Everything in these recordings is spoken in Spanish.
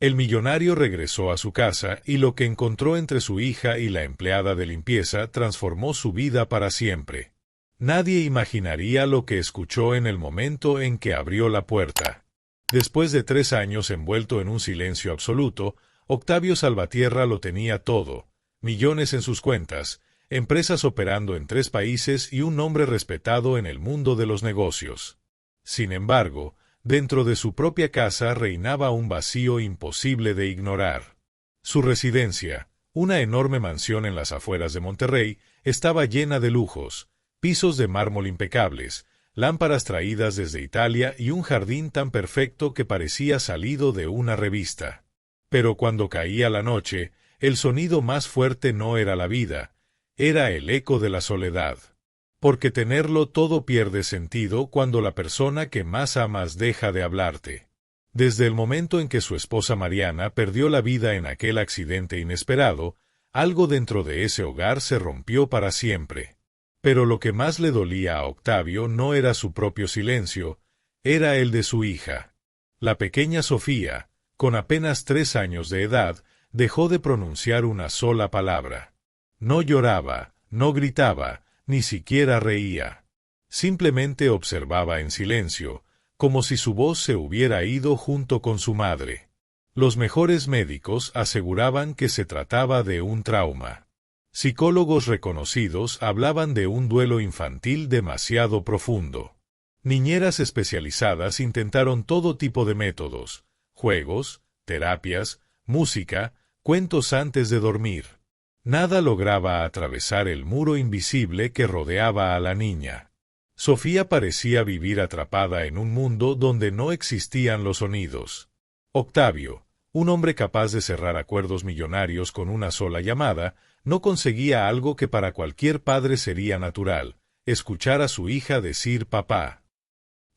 El millonario regresó a su casa y lo que encontró entre su hija y la empleada de limpieza transformó su vida para siempre. Nadie imaginaría lo que escuchó en el momento en que abrió la puerta. Después de 3 años envuelto en un silencio absoluto, Octavio Salvatierra lo tenía todo: millones en sus cuentas, empresas operando en 3 países y un nombre respetado en el mundo de los negocios. Sin embargo, dentro de su propia casa reinaba un vacío imposible de ignorar. Su residencia, una enorme mansión en las afueras de Monterrey, estaba llena de lujos: pisos de mármol impecables, lámparas traídas desde Italia y un jardín tan perfecto que parecía salido de una revista. Pero cuando caía la noche, el sonido más fuerte no era la vida, era el eco de la soledad. Porque tenerlo todo pierde sentido cuando la persona que más amas deja de hablarte. Desde el momento en que su esposa Mariana perdió la vida en aquel accidente inesperado, algo dentro de ese hogar se rompió para siempre. Pero lo que más le dolía a Octavio no era su propio silencio, era el de su hija. La pequeña Sofía, con apenas 3 años de edad, dejó de pronunciar una sola palabra. No lloraba, no gritaba, ni siquiera reía. Simplemente observaba en silencio, como si su voz se hubiera ido junto con su madre. Los mejores médicos aseguraban que se trataba de un trauma. Psicólogos reconocidos hablaban de un duelo infantil demasiado profundo. Niñeras especializadas intentaron todo tipo de métodos: juegos, terapias, música, cuentos antes de dormir. Nada lograba atravesar el muro invisible que rodeaba a la niña. Sofía parecía vivir atrapada en un mundo donde no existían los sonidos. Octavio, un hombre capaz de cerrar acuerdos millonarios con una sola llamada, no conseguía algo que para cualquier padre sería natural: escuchar a su hija decir papá.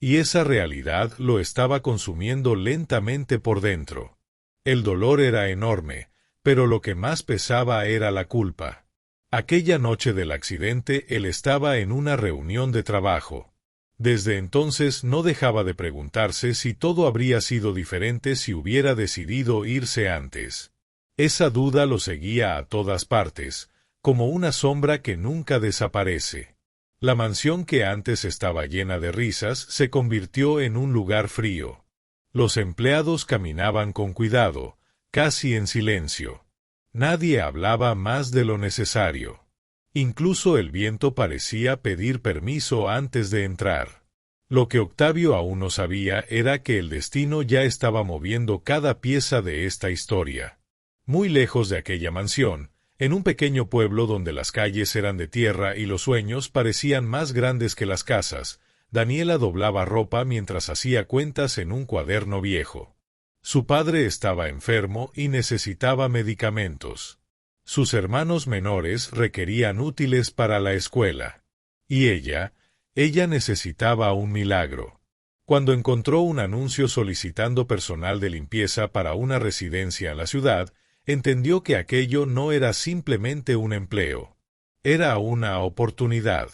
Y esa realidad lo estaba consumiendo lentamente por dentro. El dolor era enorme, pero lo que más pesaba era la culpa. Aquella noche del accidente él estaba en una reunión de trabajo. Desde entonces no dejaba de preguntarse si todo habría sido diferente si hubiera decidido irse antes. Esa duda lo seguía a todas partes, como una sombra que nunca desaparece. La mansión que antes estaba llena de risas se convirtió en un lugar frío. Los empleados caminaban con cuidado, casi en silencio. Nadie hablaba más de lo necesario. Incluso el viento parecía pedir permiso antes de entrar. Lo que Octavio aún no sabía era que el destino ya estaba moviendo cada pieza de esta historia. Muy lejos de aquella mansión, en un pequeño pueblo donde las calles eran de tierra y los sueños parecían más grandes que las casas, Daniela doblaba ropa mientras hacía cuentas en un cuaderno viejo. Su padre estaba enfermo y necesitaba medicamentos. Sus hermanos menores requerían útiles para la escuela. Y ella necesitaba un milagro. Cuando encontró un anuncio solicitando personal de limpieza para una residencia en la ciudad, entendió que aquello no era simplemente un empleo. Era una oportunidad.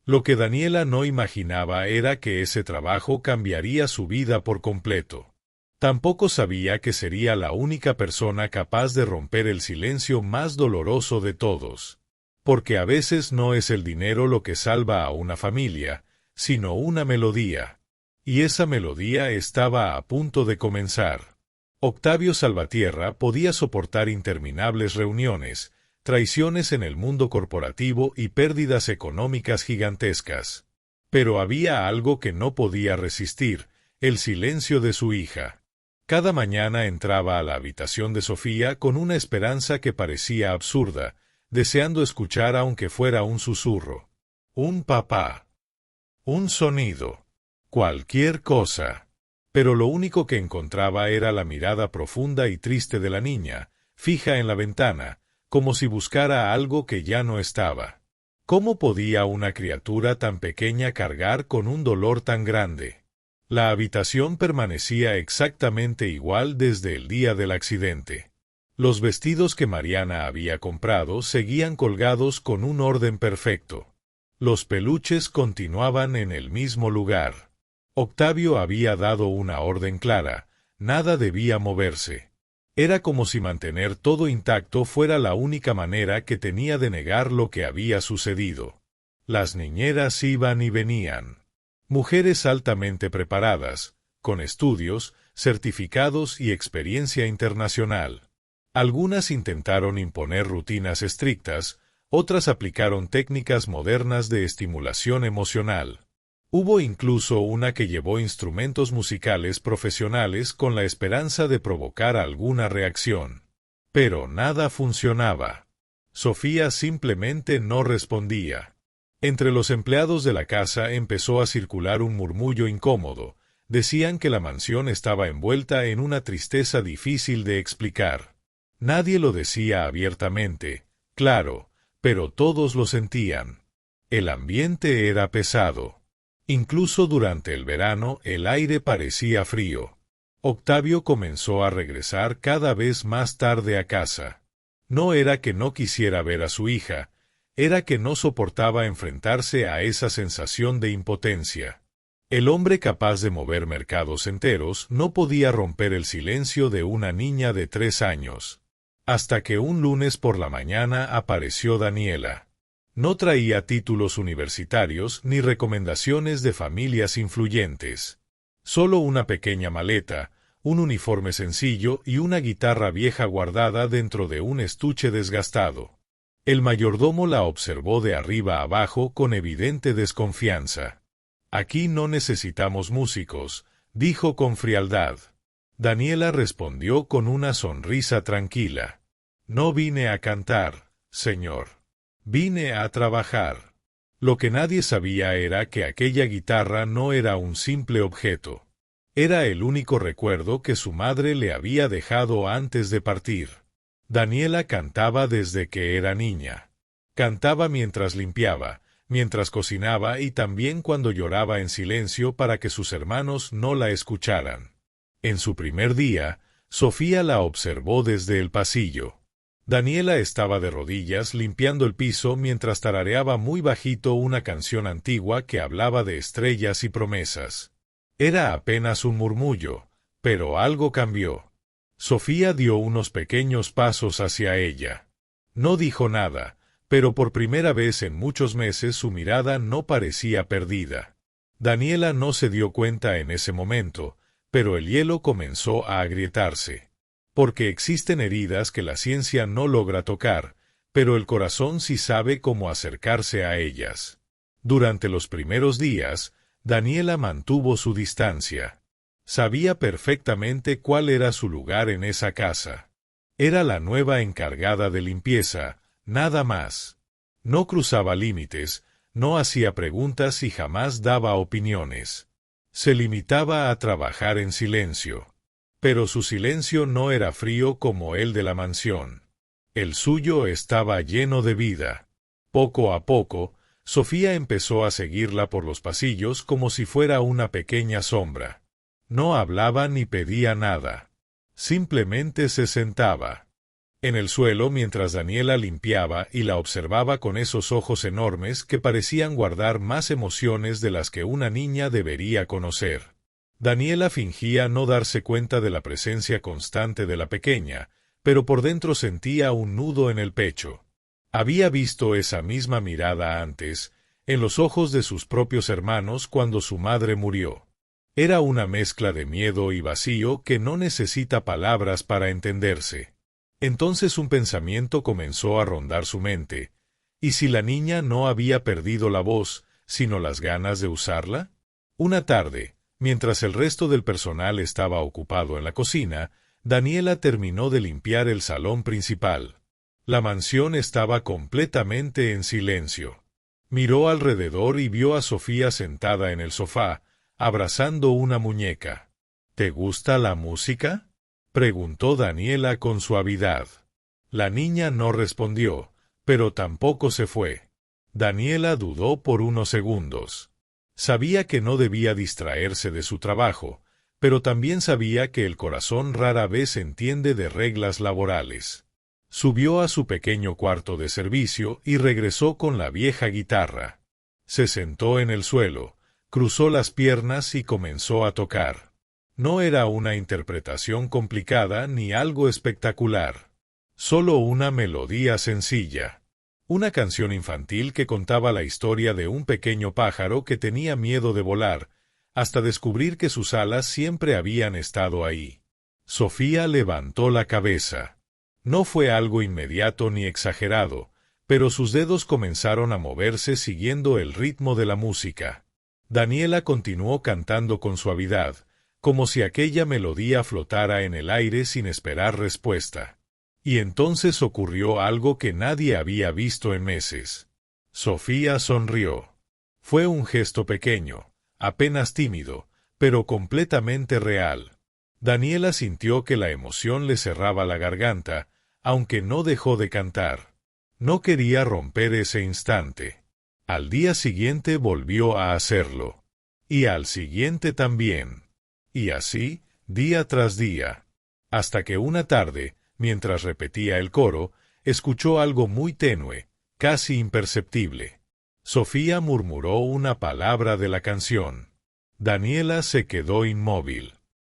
Lo que Daniela no imaginaba era que ese trabajo cambiaría su vida por completo. Tampoco sabía que sería la única persona capaz de romper el silencio más doloroso de todos. Porque a veces no es el dinero lo que salva a una familia, sino una melodía. Y esa melodía estaba a punto de comenzar. Octavio Salvatierra podía soportar interminables reuniones, traiciones en el mundo corporativo y pérdidas económicas gigantescas. Pero había algo que no podía resistir: el silencio de su hija. Cada mañana entraba a la habitación de Sofía con una esperanza que parecía absurda, deseando escuchar aunque fuera un susurro. Un papá. Un sonido. Cualquier cosa. Pero lo único que encontraba era la mirada profunda y triste de la niña, fija en la ventana, como si buscara algo que ya no estaba. ¿Cómo podía una criatura tan pequeña cargar con un dolor tan grande? La habitación permanecía exactamente igual desde el día del accidente. Los vestidos que Mariana había comprado seguían colgados con un orden perfecto. Los peluches continuaban en el mismo lugar. Octavio había dado una orden clara: nada debía moverse. Era como si mantener todo intacto fuera la única manera que tenía de negar lo que había sucedido. Las niñeras iban y venían. Mujeres altamente preparadas, con estudios, certificados y experiencia internacional. Algunas intentaron imponer rutinas estrictas, otras aplicaron técnicas modernas de estimulación emocional. Hubo incluso una que llevó instrumentos musicales profesionales con la esperanza de provocar alguna reacción. Pero nada funcionaba. Sofía simplemente no respondía. Entre los empleados de la casa empezó a circular un murmullo incómodo. Decían que la mansión estaba envuelta en una tristeza difícil de explicar. Nadie lo decía abiertamente, claro, pero todos lo sentían. El ambiente era pesado. Incluso durante el verano el aire parecía frío. Octavio comenzó a regresar cada vez más tarde a casa. No era que no quisiera ver a su hija, era que no soportaba enfrentarse a esa sensación de impotencia. El hombre capaz de mover mercados enteros no podía romper el silencio de una niña de 3 años. Hasta que un lunes por la mañana apareció Daniela. No traía títulos universitarios ni recomendaciones de familias influyentes. Solo una pequeña maleta, un uniforme sencillo y una guitarra vieja guardada dentro de un estuche desgastado. El mayordomo la observó de arriba abajo con evidente desconfianza. «Aquí no necesitamos músicos», dijo con frialdad. Daniela respondió con una sonrisa tranquila. «No vine a cantar, señor. Vine a trabajar». Lo que nadie sabía era que aquella guitarra no era un simple objeto. Era el único recuerdo que su madre le había dejado antes de partir. Daniela cantaba desde que era niña. Cantaba mientras limpiaba, mientras cocinaba y también cuando lloraba en silencio para que sus hermanos no la escucharan. En su primer día, Sofía la observó desde el pasillo. Daniela estaba de rodillas limpiando el piso mientras tarareaba muy bajito una canción antigua que hablaba de estrellas y promesas. Era apenas un murmullo, pero algo cambió. Sofía dio unos pequeños pasos hacia ella. No dijo nada, pero por primera vez en muchos meses su mirada no parecía perdida. Daniela no se dio cuenta en ese momento, pero el hielo comenzó a agrietarse. Porque existen heridas que la ciencia no logra tocar, pero el corazón sí sabe cómo acercarse a ellas. Durante los primeros días, Daniela mantuvo su distancia. Sabía perfectamente cuál era su lugar en esa casa. Era la nueva encargada de limpieza, nada más. No cruzaba límites, no hacía preguntas y jamás daba opiniones. Se limitaba a trabajar en silencio. Pero su silencio no era frío como el de la mansión. El suyo estaba lleno de vida. Poco a poco, Sofía empezó a seguirla por los pasillos como si fuera una pequeña sombra. No hablaba ni pedía nada. Simplemente se sentaba en el suelo mientras Daniela limpiaba y la observaba con esos ojos enormes que parecían guardar más emociones de las que una niña debería conocer. Daniela fingía no darse cuenta de la presencia constante de la pequeña, pero por dentro sentía un nudo en el pecho. Había visto esa misma mirada antes, en los ojos de sus propios hermanos cuando su madre murió. Era una mezcla de miedo y vacío que no necesita palabras para entenderse. Entonces un pensamiento comenzó a rondar su mente. ¿Y si la niña no había perdido la voz, sino las ganas de usarla? Una tarde, mientras el resto del personal estaba ocupado en la cocina, Daniela terminó de limpiar el salón principal. La mansión estaba completamente en silencio. Miró alrededor y vio a Sofía sentada en el sofá, abrazando una muñeca. ¿Te gusta la música?, preguntó Daniela con suavidad. La niña no respondió, pero tampoco se fue. Daniela dudó por unos segundos. Sabía que no debía distraerse de su trabajo, pero también sabía que el corazón rara vez entiende de reglas laborales. Subió a su pequeño cuarto de servicio y regresó con la vieja guitarra. Se sentó en el suelo, cruzó las piernas y comenzó a tocar. No era una interpretación complicada ni algo espectacular. Solo una melodía sencilla. Una canción infantil que contaba la historia de un pequeño pájaro que tenía miedo de volar, hasta descubrir que sus alas siempre habían estado ahí. Sofía levantó la cabeza. No fue algo inmediato ni exagerado, pero sus dedos comenzaron a moverse siguiendo el ritmo de la música. Daniela continuó cantando con suavidad, como si aquella melodía flotara en el aire sin esperar respuesta. Y entonces ocurrió algo que nadie había visto en meses. Sofía sonrió. Fue un gesto pequeño, apenas tímido, pero completamente real. Daniela sintió que la emoción le cerraba la garganta, aunque no dejó de cantar. No quería romper ese instante. Al día siguiente volvió a hacerlo. Y al siguiente también. Y así, día tras día. Hasta que una tarde, mientras repetía el coro, escuchó algo muy tenue, casi imperceptible. Sofía murmuró una palabra de la canción. Daniela se quedó inmóvil.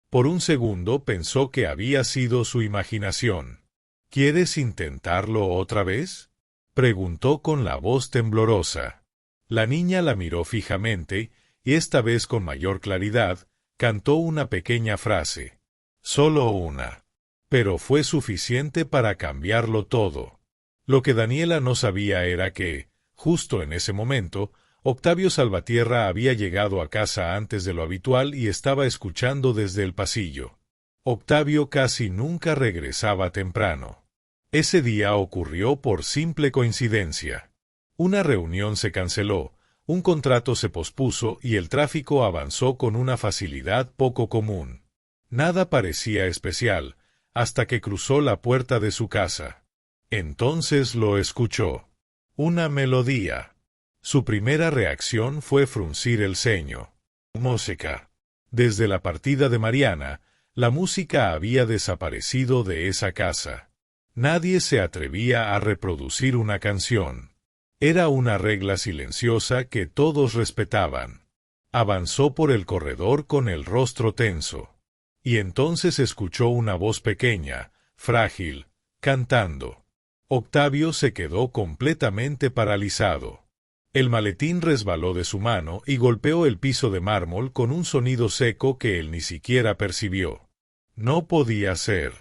Por un segundo pensó que había sido su imaginación. ¿Quieres intentarlo otra vez?, preguntó con la voz temblorosa. La niña la miró fijamente, y esta vez con mayor claridad, cantó una pequeña frase. Solo una. Pero fue suficiente para cambiarlo todo. Lo que Daniela no sabía era que, justo en ese momento, Octavio Salvatierra había llegado a casa antes de lo habitual y estaba escuchando desde el pasillo. Octavio casi nunca regresaba temprano. Ese día ocurrió por simple coincidencia. Una reunión se canceló, un contrato se pospuso y el tráfico avanzó con una facilidad poco común. Nada parecía especial, hasta que cruzó la puerta de su casa. Entonces lo escuchó. Una melodía. Su primera reacción fue fruncir el ceño. Música. Desde la partida de Mariana, la música había desaparecido de esa casa. Nadie se atrevía a reproducir una canción. Era una regla silenciosa que todos respetaban. Avanzó por el corredor con el rostro tenso. Y entonces escuchó una voz pequeña, frágil, cantando. Octavio se quedó completamente paralizado. El maletín resbaló de su mano y golpeó el piso de mármol con un sonido seco que él ni siquiera percibió. No podía ser.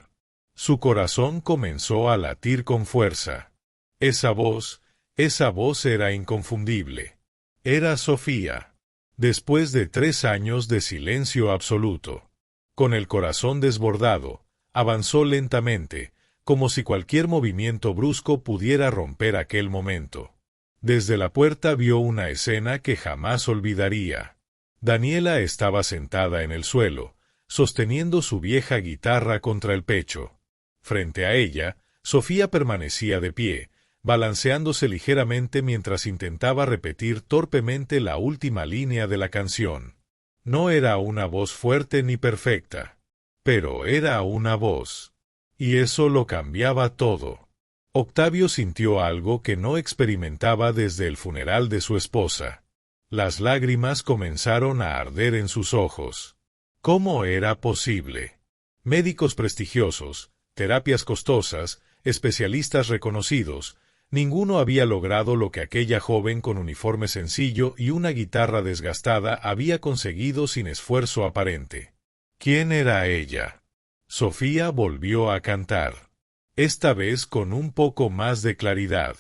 Su corazón comenzó a latir con fuerza. Esa voz era inconfundible. Era Sofía. Después de 3 años de silencio absoluto. Con el corazón desbordado, avanzó lentamente, como si cualquier movimiento brusco pudiera romper aquel momento. Desde la puerta vio una escena que jamás olvidaría. Daniela estaba sentada en el suelo, sosteniendo su vieja guitarra contra el pecho. Frente a ella, Sofía permanecía de pie, balanceándose ligeramente mientras intentaba repetir torpemente la última línea de la canción. No era una voz fuerte ni perfecta, pero era una voz. Y eso lo cambiaba todo. Octavio sintió algo que no experimentaba desde el funeral de su esposa. Las lágrimas comenzaron a arder en sus ojos. ¿Cómo era posible? Médicos prestigiosos, terapias costosas, especialistas reconocidos, ninguno había logrado lo que aquella joven con uniforme sencillo y una guitarra desgastada había conseguido sin esfuerzo aparente. ¿Quién era ella? Sofía volvió a cantar, esta vez con un poco más de claridad.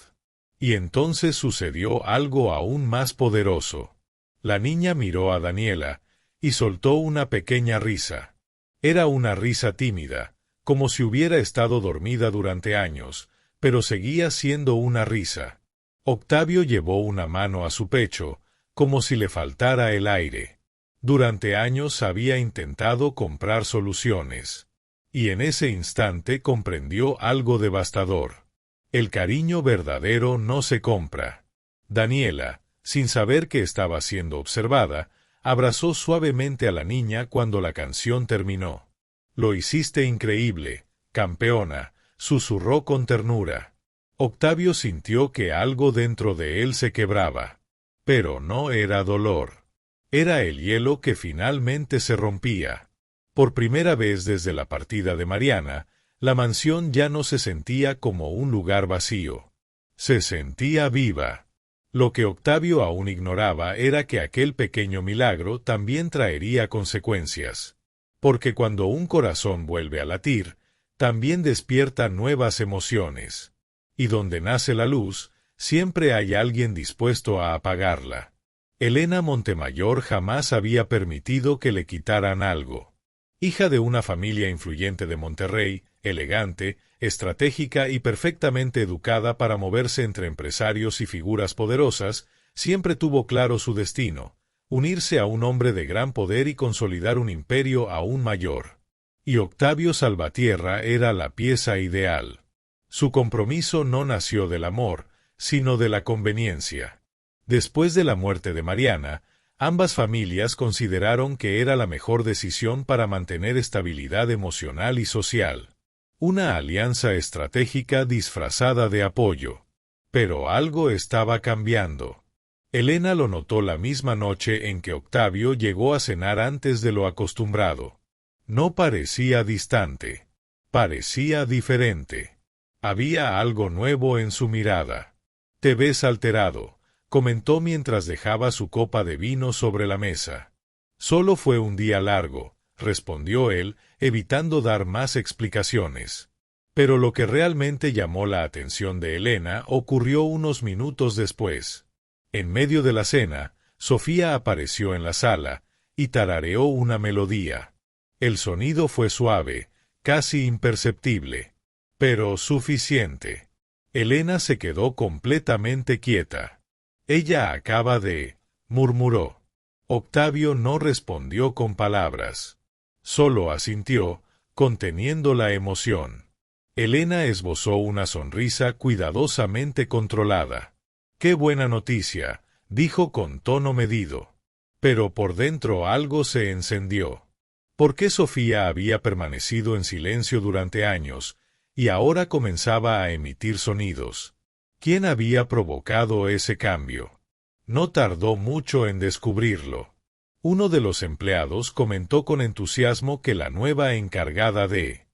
Y entonces sucedió algo aún más poderoso. La niña miró a Daniela y soltó una pequeña risa. Era una risa tímida, como si hubiera estado dormida durante años, pero seguía siendo una risa. Octavio llevó una mano a su pecho, como si le faltara el aire. Durante años había intentado comprar soluciones. Y en ese instante comprendió algo devastador. El cariño verdadero no se compra. Daniela, sin saber que estaba siendo observada, abrazó suavemente a la niña cuando la canción terminó. Lo hiciste increíble, campeona, susurró con ternura. Octavio sintió que algo dentro de él se quebraba. Pero no era dolor. Era el hielo que finalmente se rompía. Por primera vez desde la partida de Mariana, la mansión ya no se sentía como un lugar vacío. Se sentía viva. Lo que Octavio aún ignoraba era que aquel pequeño milagro también traería consecuencias. Porque cuando un corazón vuelve a latir, también despierta nuevas emociones. Y donde nace la luz, siempre hay alguien dispuesto a apagarla. Elena Montemayor jamás había permitido que le quitaran algo. Hija de una familia influyente de Monterrey, elegante, estratégica y perfectamente educada para moverse entre empresarios y figuras poderosas, siempre tuvo claro su destino: unirse a un hombre de gran poder y consolidar un imperio aún mayor. Y Octavio Salvatierra era la pieza ideal. Su compromiso no nació del amor, sino de la conveniencia. Después de la muerte de Mariana, ambas familias consideraron que era la mejor decisión para mantener estabilidad emocional y social. Una alianza estratégica disfrazada de apoyo. Pero algo estaba cambiando. Elena lo notó la misma noche en que Octavio llegó a cenar antes de lo acostumbrado. No parecía distante. Parecía diferente. Había algo nuevo en su mirada. «Te ves alterado», comentó mientras dejaba su copa de vino sobre la mesa. «Solo fue un día largo», respondió él, evitando dar más explicaciones. Pero lo que realmente llamó la atención de Elena ocurrió unos minutos después. En medio de la cena, Sofía apareció en la sala y tarareó una melodía. El sonido fue suave, casi imperceptible, pero suficiente. Elena se quedó completamente quieta. «Ella acaba de», murmuró. Octavio no respondió con palabras. Solo asintió, conteniendo la emoción. Elena esbozó una sonrisa cuidadosamente controlada. «Qué buena noticia», dijo con tono medido. Pero por dentro algo se encendió. ¿Por qué Sofía había permanecido en silencio durante años, y ahora comenzaba a emitir sonidos? ¿Quién había provocado ese cambio? No tardó mucho en descubrirlo. Uno de los empleados comentó con entusiasmo que la nueva encargada de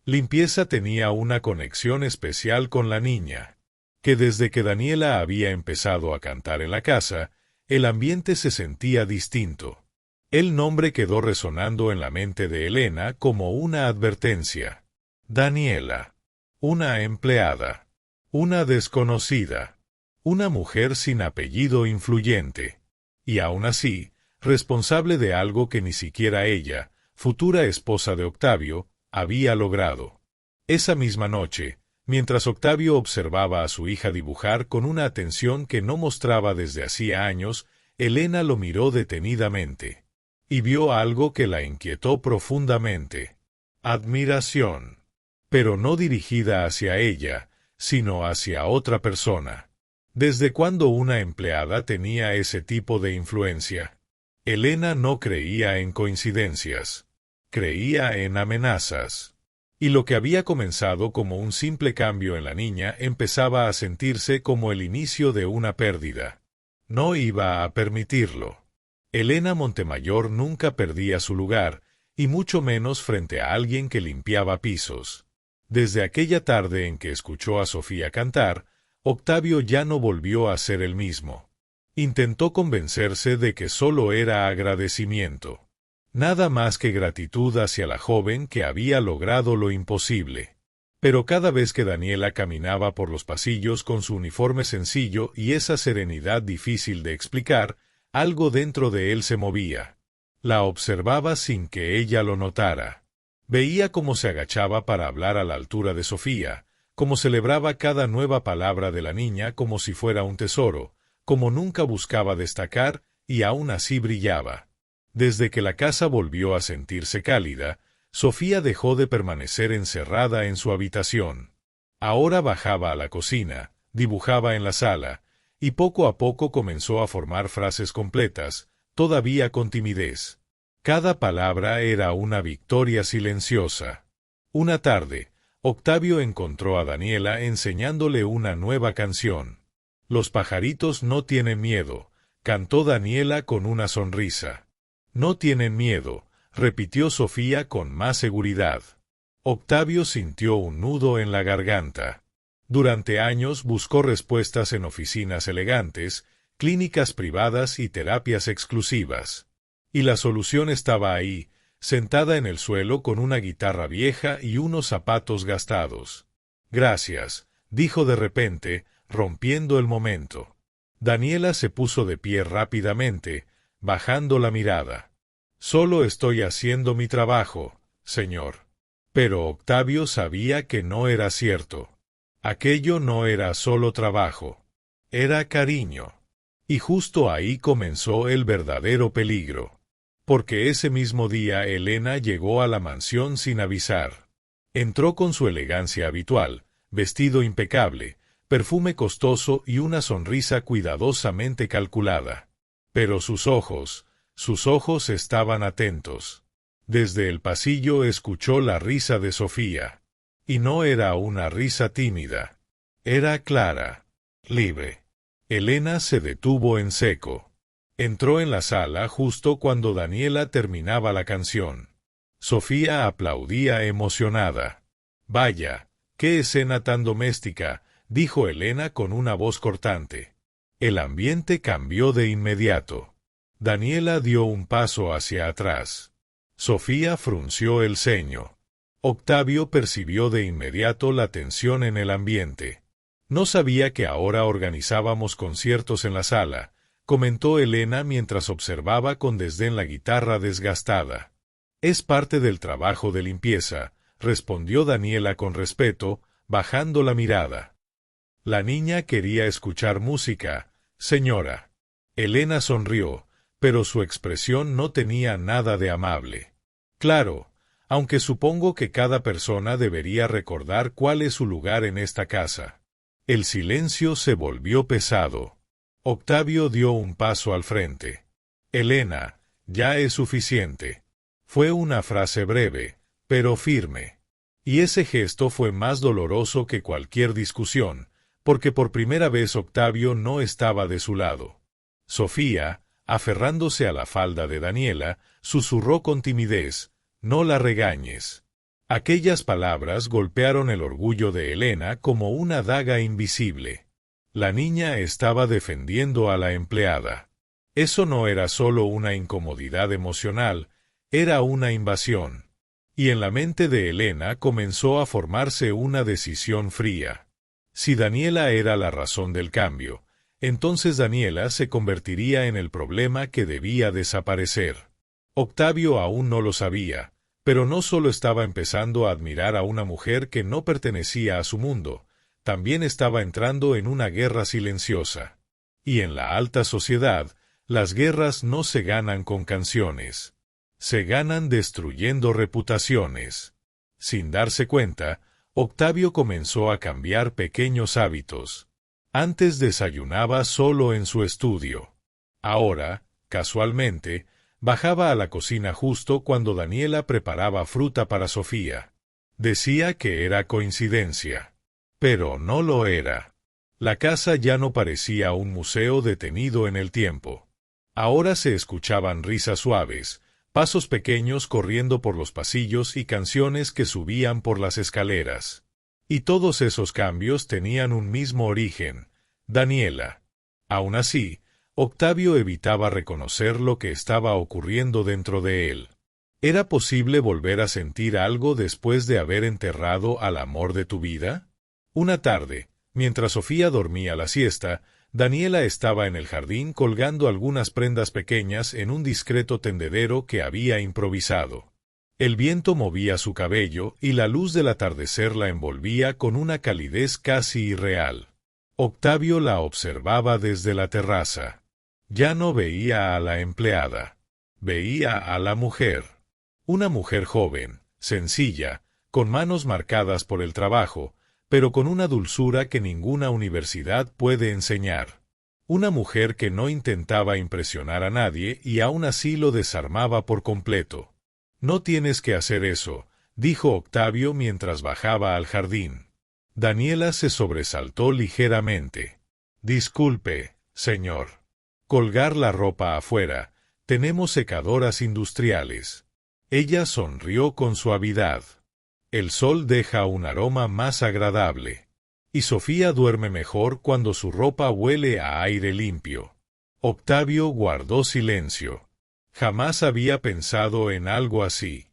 limpieza tenía una conexión especial con la niña, que desde que Daniela había empezado a cantar en la casa, el ambiente se sentía distinto. El nombre quedó resonando en la mente de Elena como una advertencia. Daniela. Una empleada. Una desconocida. Una mujer sin apellido influyente. Y aún así, responsable de algo que ni siquiera ella, futura esposa de Octavio, había logrado. Esa misma noche, mientras Octavio observaba a su hija dibujar con una atención que no mostraba desde hacía años, Elena lo miró detenidamente. Y vio algo que la inquietó profundamente. Admiración. Pero no dirigida hacia ella, sino hacia otra persona. ¿Desde cuándo una empleada tenía ese tipo de influencia? Elena no creía en coincidencias. Creía en amenazas. Y lo que había comenzado como un simple cambio en la niña empezaba a sentirse como el inicio de una pérdida. No iba a permitirlo. Elena Montemayor nunca perdía su lugar, y mucho menos frente a alguien que limpiaba pisos. Desde aquella tarde en que escuchó a Sofía cantar, Octavio ya no volvió a ser el mismo. Intentó convencerse de que solo era agradecimiento. Nada más que gratitud hacia la joven que había logrado lo imposible. Pero cada vez que Daniela caminaba por los pasillos con su uniforme sencillo y esa serenidad difícil de explicar, algo dentro de él se movía. La observaba sin que ella lo notara. Veía cómo se agachaba para hablar a la altura de Sofía, cómo celebraba cada nueva palabra de la niña como si fuera un tesoro, como nunca buscaba destacar, y aún así brillaba. Desde que la casa volvió a sentirse cálida, Sofía dejó de permanecer encerrada en su habitación. Ahora bajaba a la cocina, dibujaba en la sala, y poco a poco comenzó a formar frases completas, todavía con timidez. Cada palabra era una victoria silenciosa. Una tarde, Octavio encontró a Daniela enseñándole una nueva canción. «Los pajaritos no tienen miedo», cantó Daniela con una sonrisa. «No tienen miedo», repitió Sofía con más seguridad. Octavio sintió un nudo en la garganta. Durante años buscó respuestas en oficinas elegantes, clínicas privadas y terapias exclusivas. Y la solución estaba ahí, sentada en el suelo con una guitarra vieja y unos zapatos gastados. «Gracias», dijo de repente, rompiendo el momento. Daniela se puso de pie rápidamente, bajando la mirada. «Solo estoy haciendo mi trabajo, señor». Pero Octavio sabía que no era cierto. Aquello no era solo trabajo. Era cariño. Y justo ahí comenzó el verdadero peligro. Porque ese mismo día Elena llegó a la mansión sin avisar. Entró con su elegancia habitual, vestido impecable, perfume costoso y una sonrisa cuidadosamente calculada. Pero sus ojos estaban atentos. Desde el pasillo escuchó la risa de Sofía. Y no era una risa tímida. Era clara, libre. Elena se detuvo en seco. Entró en la sala justo cuando Daniela terminaba la canción. Sofía aplaudía emocionada. «Vaya, qué escena tan doméstica», dijo Elena con una voz cortante. El ambiente cambió de inmediato. Daniela dio un paso hacia atrás. Sofía frunció el ceño. Octavio percibió de inmediato la tensión en el ambiente. «No sabía que ahora organizábamos conciertos en la sala», comentó Elena mientras observaba con desdén la guitarra desgastada. «Es parte del trabajo de limpieza», respondió Daniela con respeto, bajando la mirada. «La niña quería escuchar música, señora». Elena sonrió, pero su expresión no tenía nada de amable. «Claro, aunque supongo que cada persona debería recordar cuál es su lugar en esta casa». El silencio se volvió pesado. Octavio dio un paso al frente. «Elena, ya es suficiente». Fue una frase breve, pero firme. Y ese gesto fue más doloroso que cualquier discusión, porque por primera vez Octavio no estaba de su lado. Sofía, aferrándose a la falda de Daniela, susurró con timidez: «No la regañes». Aquellas palabras golpearon el orgullo de Elena como una daga invisible. La niña estaba defendiendo a la empleada. Eso no era solo una incomodidad emocional, era una invasión. Y en la mente de Elena comenzó a formarse una decisión fría. Si Daniela era la razón del cambio, entonces Daniela se convertiría en el problema que debía desaparecer. Octavio aún no lo sabía, pero no solo estaba empezando a admirar a una mujer que no pertenecía a su mundo, también estaba entrando en una guerra silenciosa. Y en la alta sociedad, las guerras no se ganan con canciones. Se ganan destruyendo reputaciones. Sin darse cuenta, Octavio comenzó a cambiar pequeños hábitos. Antes desayunaba solo en su estudio. Ahora, casualmente, bajaba a la cocina justo cuando Daniela preparaba fruta para Sofía. Decía que era coincidencia. Pero no lo era. La casa ya no parecía un museo detenido en el tiempo. Ahora se escuchaban risas suaves, pasos pequeños corriendo por los pasillos y canciones que subían por las escaleras. Y todos esos cambios tenían un mismo origen: Daniela. Aún así, Octavio evitaba reconocer lo que estaba ocurriendo dentro de él. ¿Era posible volver a sentir algo después de haber enterrado al amor de tu vida? Una tarde, mientras Sofía dormía la siesta, Daniela estaba en el jardín colgando algunas prendas pequeñas en un discreto tendedero que había improvisado. El viento movía su cabello y la luz del atardecer la envolvía con una calidez casi irreal. Octavio la observaba desde la terraza. Ya no veía a la empleada. Veía a la mujer. Una mujer joven, sencilla, con manos marcadas por el trabajo, pero con una dulzura que ninguna universidad puede enseñar. Una mujer que no intentaba impresionar a nadie y aún así lo desarmaba por completo. «No tienes que hacer eso», dijo Octavio mientras bajaba al jardín. Daniela se sobresaltó ligeramente. «Disculpe, señor. Colgar la ropa afuera. Tenemos secadoras industriales». Ella sonrió con suavidad. El sol deja un aroma más agradable. Y Sofía duerme mejor cuando su ropa huele a aire limpio. Octavio guardó silencio. Jamás había pensado en algo así.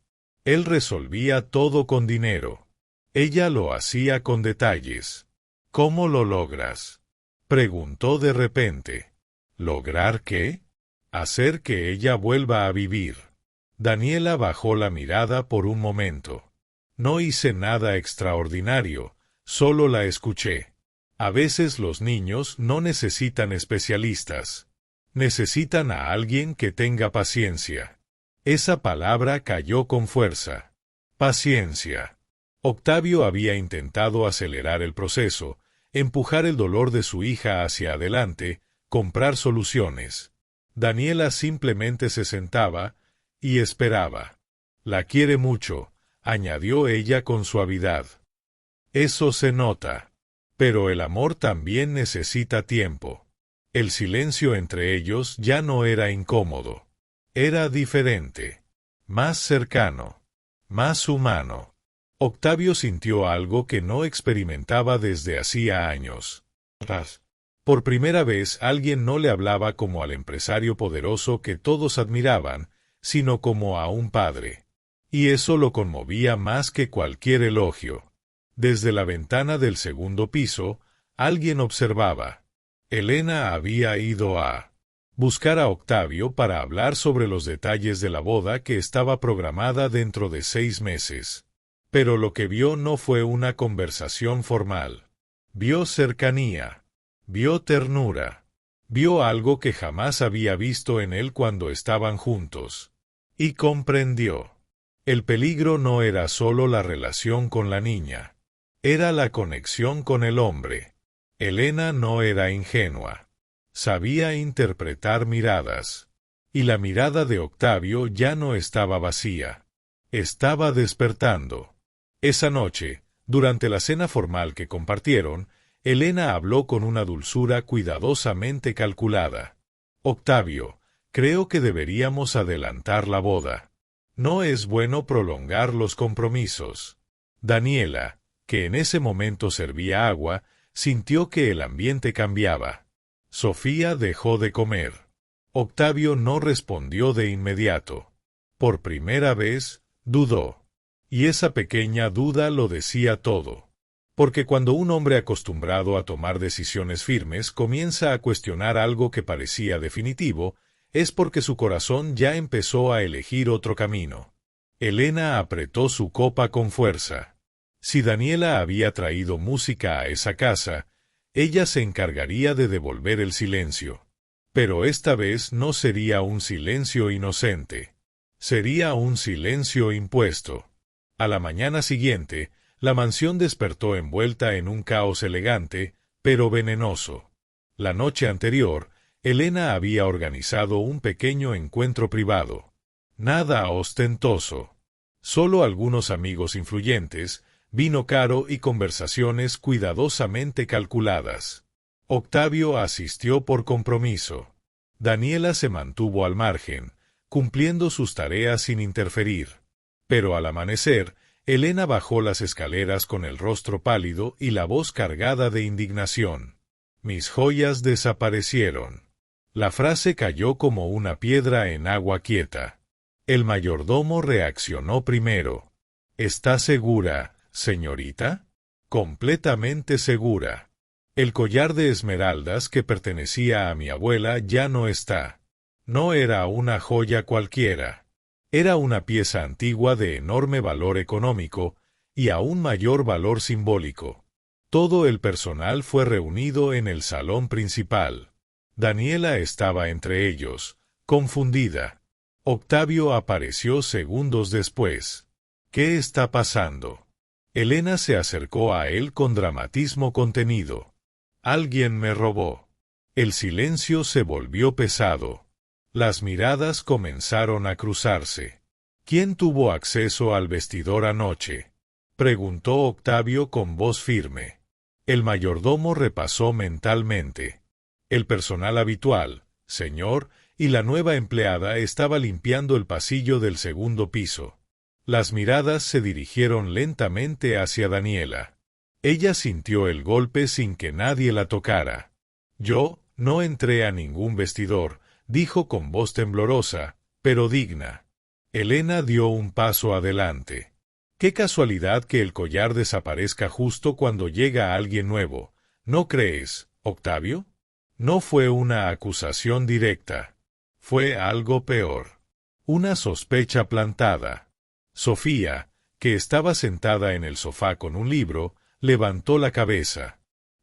Él resolvía todo con dinero. Ella lo hacía con detalles. ¿Cómo lo logras?, preguntó de repente. ¿Lograr qué? Hacer que ella vuelva a vivir. Daniela bajó la mirada por un momento. No hice nada extraordinario, solo la escuché. A veces los niños no necesitan especialistas. Necesitan a alguien que tenga paciencia. Esa palabra cayó con fuerza. Paciencia. Octavio había intentado acelerar el proceso, empujar el dolor de su hija hacia adelante, comprar soluciones. Daniela simplemente se sentaba y esperaba. La quiere mucho, añadió ella con suavidad. Eso se nota. Pero el amor también necesita tiempo. El silencio entre ellos ya no era incómodo. Era diferente. Más cercano. Más humano. Octavio sintió algo que no experimentaba desde hacía años. Por primera vez alguien no le hablaba como al empresario poderoso que todos admiraban, sino como a un padre. Y eso lo conmovía más que cualquier elogio. Desde la ventana del segundo piso, alguien observaba. Elena había ido a buscar a Octavio para hablar sobre los detalles de la boda que estaba programada dentro de 6 meses. Pero lo que vio no fue una conversación formal. Vio cercanía. Vio ternura. Vio algo que jamás había visto en él cuando estaban juntos. Y comprendió. El peligro no era solo la relación con la niña. Era la conexión con el hombre. Elena no era ingenua. Sabía interpretar miradas. Y la mirada de Octavio ya no estaba vacía. Estaba despertando. Esa noche, durante la cena formal que compartieron, Elena habló con una dulzura cuidadosamente calculada. Octavio, creo que deberíamos adelantar la boda. No es bueno prolongar los compromisos. Daniela, que en ese momento servía agua, sintió que el ambiente cambiaba. Sofía dejó de comer. Octavio no respondió de inmediato. Por primera vez, dudó. Y esa pequeña duda lo decía todo. Porque cuando un hombre acostumbrado a tomar decisiones firmes comienza a cuestionar algo que parecía definitivo, es porque su corazón ya empezó a elegir otro camino. Elena apretó su copa con fuerza. Si Daniela había traído música a esa casa, ella se encargaría de devolver el silencio. Pero esta vez no sería un silencio inocente. Sería un silencio impuesto. A la mañana siguiente, la mansión despertó envuelta en un caos elegante, pero venenoso. La noche anterior, Elena había organizado un pequeño encuentro privado. Nada ostentoso. Solo algunos amigos influyentes, vino caro y conversaciones cuidadosamente calculadas. Octavio asistió por compromiso. Daniela se mantuvo al margen, cumpliendo sus tareas sin interferir. Pero al amanecer, Elena bajó las escaleras con el rostro pálido y la voz cargada de indignación. Mis joyas desaparecieron. La frase cayó como una piedra en agua quieta. El mayordomo reaccionó primero. ¿Está segura, señorita? Completamente segura. El collar de esmeraldas que pertenecía a mi abuela ya no está. No era una joya cualquiera. Era una pieza antigua de enorme valor económico y aún mayor valor simbólico. Todo el personal fue reunido en el salón principal. Daniela estaba entre ellos, confundida. Octavio apareció segundos después. ¿Qué está pasando? Elena se acercó a él con dramatismo contenido. Alguien me robó. El silencio se volvió pesado. Las miradas comenzaron a cruzarse. ¿Quién tuvo acceso al vestidor anoche?, preguntó Octavio con voz firme. El mayordomo repasó mentalmente. El personal habitual, señor, y la nueva empleada estaba limpiando el pasillo del segundo piso. Las miradas se dirigieron lentamente hacia Daniela. Ella sintió el golpe sin que nadie la tocara. Yo no entré a ningún vestidor, dijo con voz temblorosa, pero digna. Elena dio un paso adelante. Qué casualidad que el collar desaparezca justo cuando llega alguien nuevo, ¿no crees, Octavio? No fue una acusación directa. Fue algo peor. Una sospecha plantada. Sofía, que estaba sentada en el sofá con un libro, levantó la cabeza.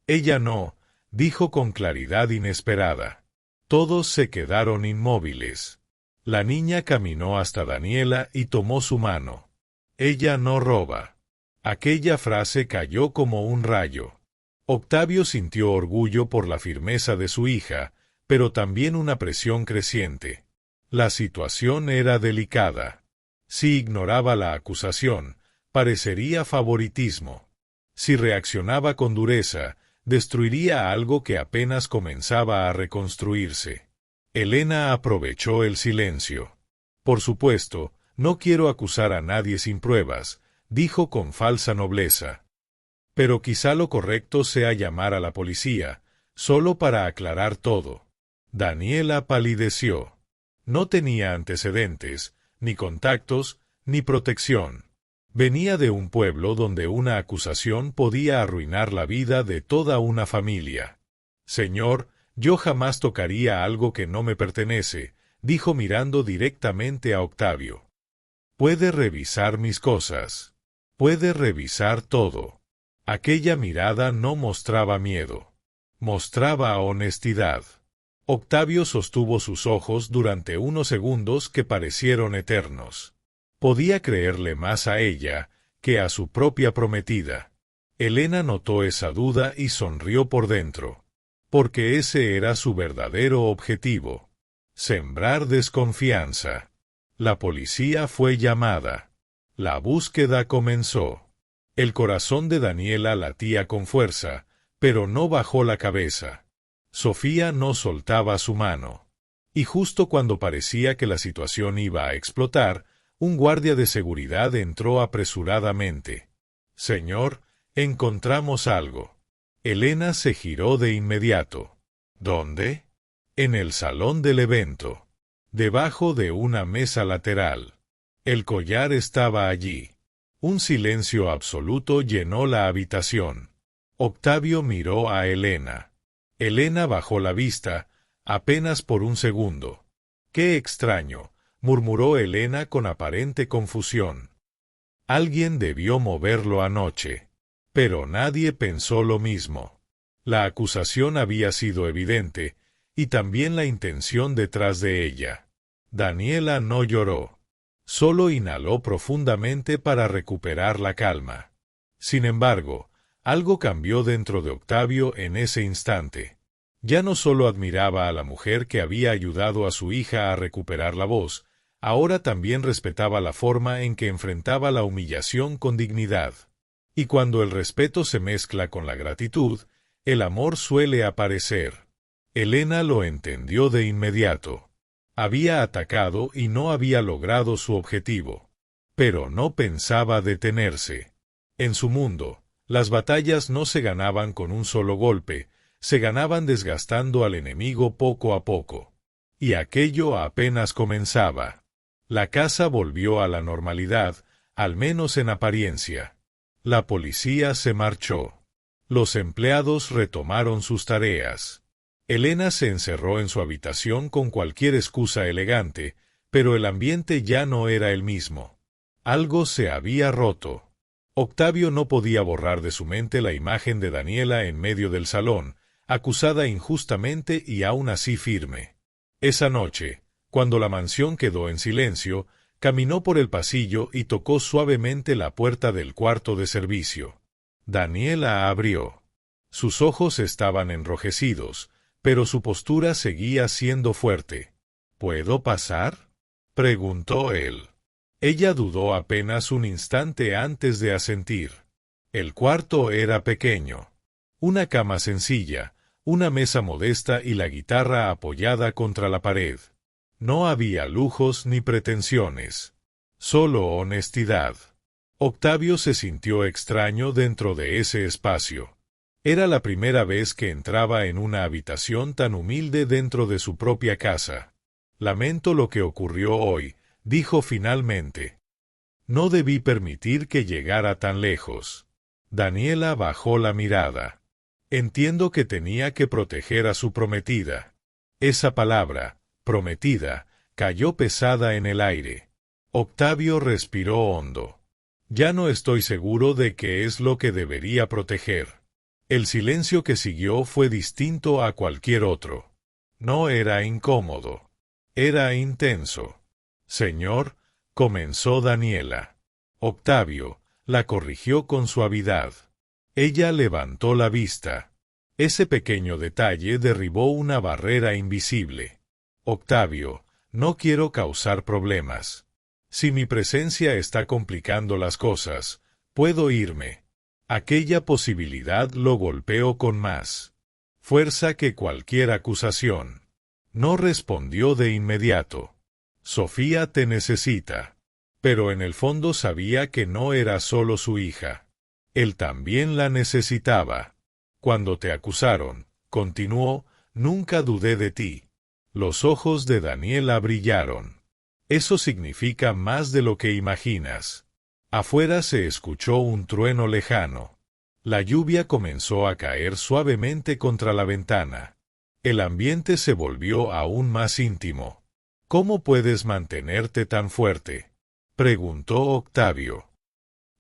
Ella no, dijo con claridad inesperada. Todos se quedaron inmóviles. La niña caminó hasta Daniela y tomó su mano. Ella no roba. Aquella frase cayó como un rayo. Octavio sintió orgullo por la firmeza de su hija, pero también una presión creciente. La situación era delicada. Si ignoraba la acusación, parecería favoritismo. Si reaccionaba con dureza, destruiría algo que apenas comenzaba a reconstruirse. Elena aprovechó el silencio. Por supuesto, no quiero acusar a nadie sin pruebas, dijo con falsa nobleza. Pero quizá lo correcto sea llamar a la policía, solo para aclarar todo. Daniela palideció. No tenía antecedentes, ni contactos, ni protección. Venía de un pueblo donde una acusación podía arruinar la vida de toda una familia. Señor, yo jamás tocaría algo que no me pertenece, dijo mirando directamente a Octavio. Puede revisar mis cosas. Puede revisar todo. Aquella mirada no mostraba miedo. Mostraba honestidad. Octavio sostuvo sus ojos durante unos segundos que parecieron eternos. Podía creerle más a ella que a su propia prometida. Elena notó esa duda y sonrió por dentro. Porque ese era su verdadero objetivo. Sembrar desconfianza. La policía fue llamada. La búsqueda comenzó. El corazón de Daniela latía con fuerza, pero no bajó la cabeza. Sofía no soltaba su mano. Y justo cuando parecía que la situación iba a explotar, un guardia de seguridad entró apresuradamente. «Señor, encontramos algo». Elena se giró de inmediato. «¿Dónde?» «En el salón del evento. Debajo de una mesa lateral. El collar estaba allí». Un silencio absoluto llenó la habitación. Octavio miró a Elena. Elena bajó la vista, apenas por un segundo. «Qué extraño», murmuró Elena con aparente confusión. Alguien debió moverlo anoche. Pero nadie pensó lo mismo. La acusación había sido evidente, y también la intención detrás de ella. Daniela no lloró. Solo inhaló profundamente para recuperar la calma. Sin embargo, algo cambió dentro de Octavio en ese instante. Ya no solo admiraba a la mujer que había ayudado a su hija a recuperar la voz, ahora también respetaba la forma en que enfrentaba la humillación con dignidad. Y cuando el respeto se mezcla con la gratitud, el amor suele aparecer. Elena lo entendió de inmediato. Había atacado y no había logrado su objetivo. Pero no pensaba detenerse. En su mundo, las batallas no se ganaban con un solo golpe, se ganaban desgastando al enemigo poco a poco. Y aquello apenas comenzaba. La casa volvió a la normalidad, al menos en apariencia. La policía se marchó. Los empleados retomaron sus tareas. Elena se encerró en su habitación con cualquier excusa elegante, pero el ambiente ya no era el mismo. Algo se había roto. Octavio no podía borrar de su mente la imagen de Daniela en medio del salón, acusada injustamente y aún así firme. Esa noche, cuando la mansión quedó en silencio, caminó por el pasillo y tocó suavemente la puerta del cuarto de servicio. Daniela abrió. Sus ojos estaban enrojecidos, pero su postura seguía siendo fuerte. «¿Puedo pasar?», preguntó él. Ella dudó apenas un instante antes de asentir. El cuarto era pequeño. Una cama sencilla, una mesa modesta y la guitarra apoyada contra la pared. No había lujos ni pretensiones. Solo honestidad. Octavio se sintió extraño dentro de ese espacio. Era la primera vez que entraba en una habitación tan humilde dentro de su propia casa. Lamento lo que ocurrió hoy, dijo finalmente. No debí permitir que llegara tan lejos. Daniela bajó la mirada. Entiendo que tenía que proteger a su prometida. Esa palabra, prometida, cayó pesada en el aire. Octavio respiró hondo. Ya no estoy seguro de qué es lo que debería proteger. El silencio que siguió fue distinto a cualquier otro. No era incómodo. Era intenso. Señor, comenzó Daniela. Octavio la corrigió con suavidad. Ella levantó la vista. Ese pequeño detalle derribó una barrera invisible. Octavio, no quiero causar problemas. Si mi presencia está complicando las cosas, puedo irme. Aquella posibilidad lo golpeó con más fuerza que cualquier acusación. No respondió de inmediato. Sofía te necesita. Pero en el fondo sabía que no era solo su hija. Él también la necesitaba. Cuando te acusaron, continuó, nunca dudé de ti. Los ojos de Daniela brillaron. Eso significa más de lo que imaginas. Afuera se escuchó un trueno lejano. La lluvia comenzó a caer suavemente contra la ventana. El ambiente se volvió aún más íntimo. ¿Cómo puedes mantenerte tan fuerte?, preguntó Octavio.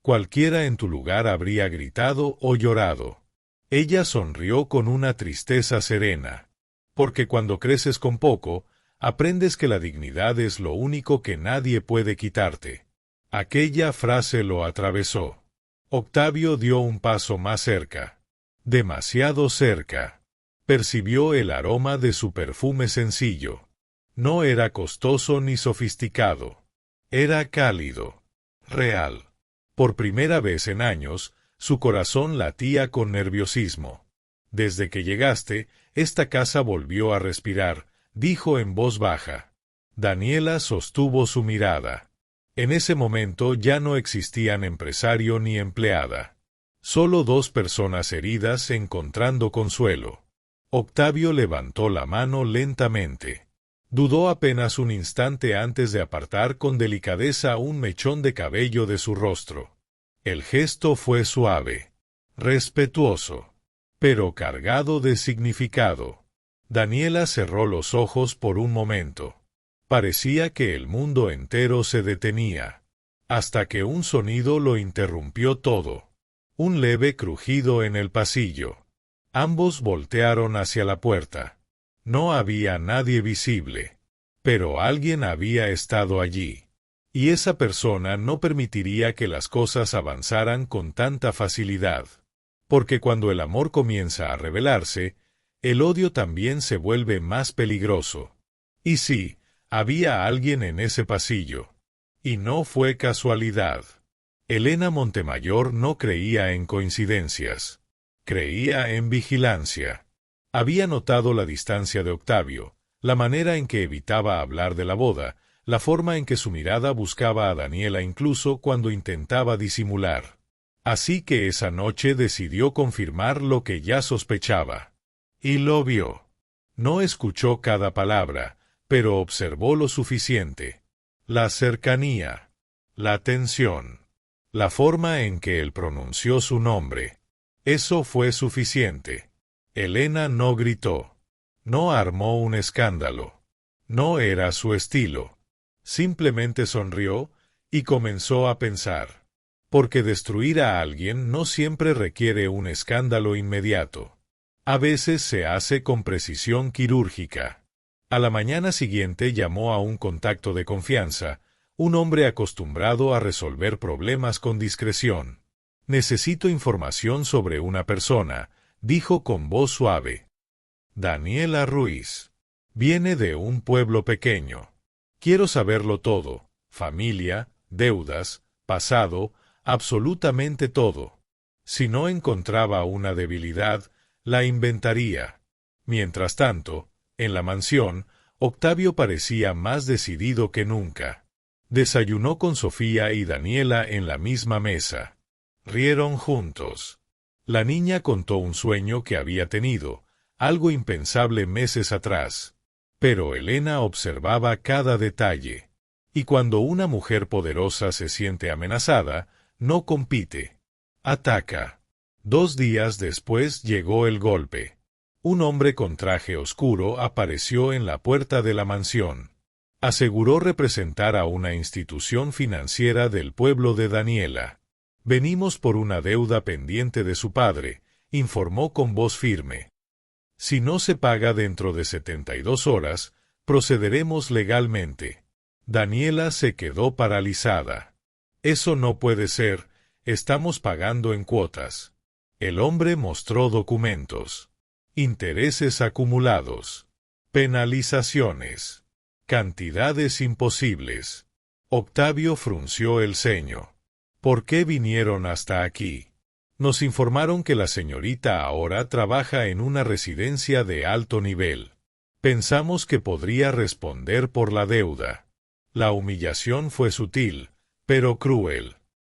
Cualquiera en tu lugar habría gritado o llorado. Ella sonrió con una tristeza serena. Porque cuando creces con poco, aprendes que la dignidad es lo único que nadie puede quitarte. Aquella frase lo atravesó. Octavio dio un paso más cerca. Demasiado cerca. Percibió el aroma de su perfume sencillo. No era costoso ni sofisticado. Era cálido. Real. Por primera vez en años, su corazón latía con nerviosismo. Desde que llegaste, esta casa volvió a respirar, dijo en voz baja. Daniela sostuvo su mirada. En ese momento ya no existían empresario ni empleada. Solo dos personas heridas encontrando consuelo. Octavio levantó la mano lentamente. Dudó apenas un instante antes de apartar con delicadeza un mechón de cabello de su rostro. El gesto fue suave, respetuoso, pero cargado de significado. Daniela cerró los ojos por un momento. Parecía que el mundo entero se detenía, hasta que un sonido lo interrumpió todo. Un leve crujido en el pasillo. Ambos voltearon hacia la puerta. No había nadie visible, pero alguien había estado allí. Y esa persona no permitiría que las cosas avanzaran con tanta facilidad. Porque cuando el amor comienza a revelarse, el odio también se vuelve más peligroso. Y sí, había alguien en ese pasillo. Y no fue casualidad. Elena Montemayor no creía en coincidencias. Creía en vigilancia. Había notado la distancia de Octavio, la manera en que evitaba hablar de la boda, la forma en que su mirada buscaba a Daniela incluso cuando intentaba disimular. Así que esa noche decidió confirmar lo que ya sospechaba. Y lo vio. No escuchó cada palabra, pero observó lo suficiente. La cercanía, la tensión, la forma en que él pronunció su nombre. Eso fue suficiente. Elena no gritó. No armó un escándalo. No era su estilo. Simplemente sonrió y comenzó a pensar. Porque destruir a alguien no siempre requiere un escándalo inmediato. A veces se hace con precisión quirúrgica. A la mañana siguiente llamó a un contacto de confianza, un hombre acostumbrado a resolver problemas con discreción. Necesito información sobre una persona, dijo con voz suave. Daniela Ruiz. Viene de un pueblo pequeño. Quiero saberlo todo, familia, deudas, pasado, absolutamente todo. Si no encontraba una debilidad, la inventaría. Mientras tanto, en la mansión, Octavio parecía más decidido que nunca. Desayunó con Sofía y Daniela en la misma mesa. Rieron juntos. La niña contó un sueño que había tenido, algo impensable meses atrás. Pero Elena observaba cada detalle. Y cuando una mujer poderosa se siente amenazada, no compite. Ataca. 2 días después llegó el golpe. Un hombre con traje oscuro apareció en la puerta de la mansión. Aseguró representar a una institución financiera del pueblo de Daniela. Venimos por una deuda pendiente de su padre, informó con voz firme. Si no se paga dentro de 72 horas, procederemos legalmente. Daniela se quedó paralizada. Eso no puede ser, estamos pagando en cuotas. El hombre mostró documentos. Intereses acumulados. Penalizaciones. Cantidades imposibles. Octavio frunció el ceño. ¿Por qué vinieron hasta aquí? Nos informaron que la señorita ahora trabaja en una residencia de alto nivel. Pensamos que podría responder por la deuda. La humillación fue sutil, pero cruel.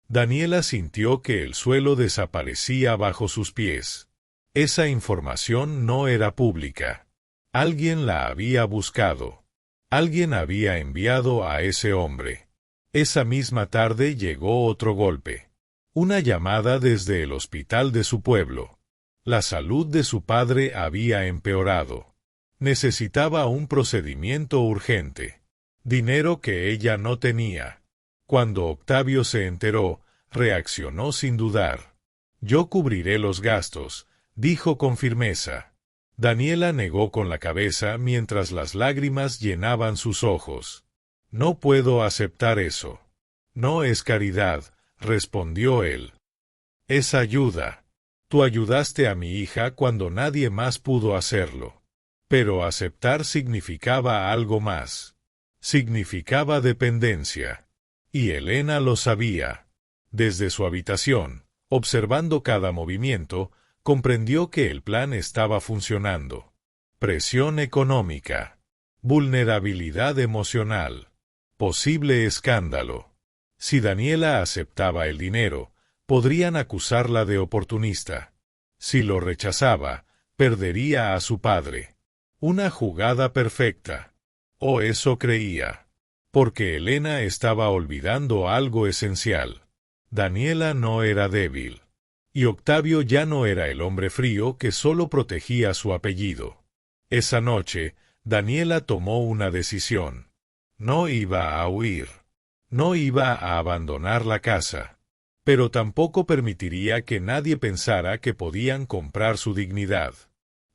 Daniela sintió que el suelo desaparecía bajo sus pies. Esa información no era pública. Alguien la había buscado. Alguien había enviado a ese hombre. Esa misma tarde llegó otro golpe. Una llamada desde el hospital de su pueblo. La salud de su padre había empeorado. Necesitaba un procedimiento urgente. Dinero que ella no tenía. Cuando Octavio se enteró, reaccionó sin dudar. Yo cubriré los gastos, dijo con firmeza. Daniela negó con la cabeza mientras las lágrimas llenaban sus ojos. No puedo aceptar eso. No es caridad, respondió él. Es ayuda. Tú ayudaste a mi hija cuando nadie más pudo hacerlo. Pero aceptar significaba algo más. Significaba dependencia. Y Elena lo sabía. Desde su habitación, observando cada movimiento, comprendió que el plan estaba funcionando. Presión económica. Vulnerabilidad emocional. Posible escándalo. Si Daniela aceptaba el dinero, podrían acusarla de oportunista. Si lo rechazaba, perdería a su padre. Una jugada perfecta. O eso creía. Porque Elena estaba olvidando algo esencial. Daniela no era débil. Y Octavio ya no era el hombre frío que solo protegía su apellido. Esa noche, Daniela tomó una decisión. No iba a huir. No iba a abandonar la casa. Pero tampoco permitiría que nadie pensara que podían comprar su dignidad.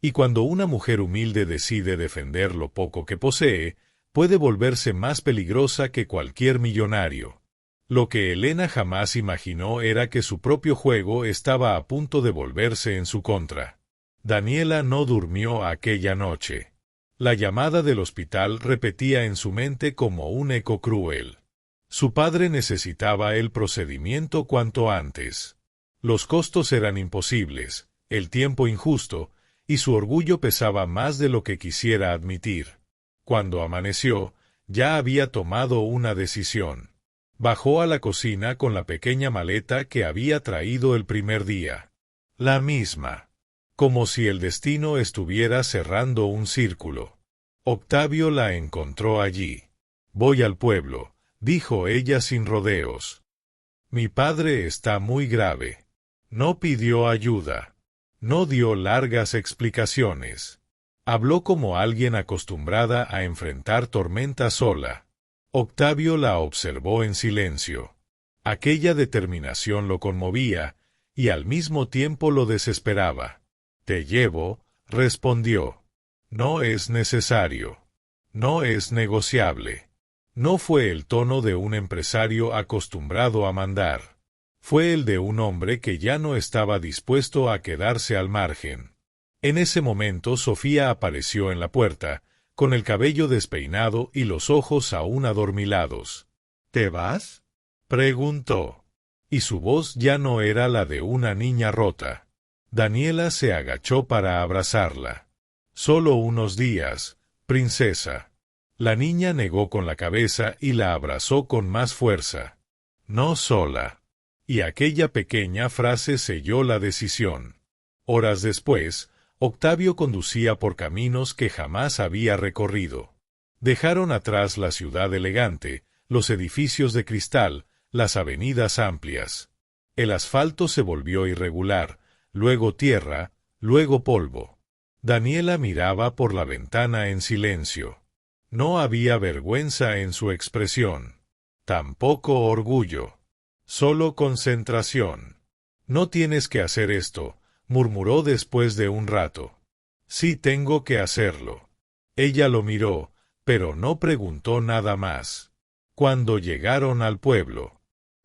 Y cuando una mujer humilde decide defender lo poco que posee, puede volverse más peligrosa que cualquier millonario. Lo que Elena jamás imaginó era que su propio juego estaba a punto de volverse en su contra. Daniela no durmió aquella noche. La llamada del hospital repetía en su mente como un eco cruel. Su padre necesitaba el procedimiento cuanto antes. Los costos eran imposibles, el tiempo injusto, y su orgullo pesaba más de lo que quisiera admitir. Cuando amaneció, ya había tomado una decisión. Bajó a la cocina con la pequeña maleta que había traído el primer día. La misma. Como si el destino estuviera cerrando un círculo. Octavio la encontró allí. Voy al pueblo, dijo ella sin rodeos. Mi padre está muy grave. No pidió ayuda. No dio largas explicaciones. Habló como alguien acostumbrada a enfrentar tormentas sola. Octavio la observó en silencio. Aquella determinación lo conmovía, y al mismo tiempo lo desesperaba. Te llevo, respondió. No es necesario. No es negociable. No fue el tono de un empresario acostumbrado a mandar. Fue el de un hombre que ya no estaba dispuesto a quedarse al margen. En ese momento Sofía apareció en la puerta, con el cabello despeinado y los ojos aún adormilados. ¿Te vas?, preguntó. Y su voz ya no era la de una niña rota. Daniela se agachó para abrazarla. Solo unos días, princesa. La niña negó con la cabeza y la abrazó con más fuerza. No sola. Y aquella pequeña frase selló la decisión. Horas después, Octavio conducía por caminos que jamás había recorrido. Dejaron atrás la ciudad elegante, los edificios de cristal, las avenidas amplias. El asfalto se volvió irregular, luego tierra, luego polvo. Daniela miraba por la ventana en silencio. No había vergüenza en su expresión. Tampoco orgullo. Solo concentración. No tienes que hacer esto, murmuró después de un rato. Sí tengo que hacerlo. Ella lo miró, pero no preguntó nada más. Cuando llegaron al pueblo,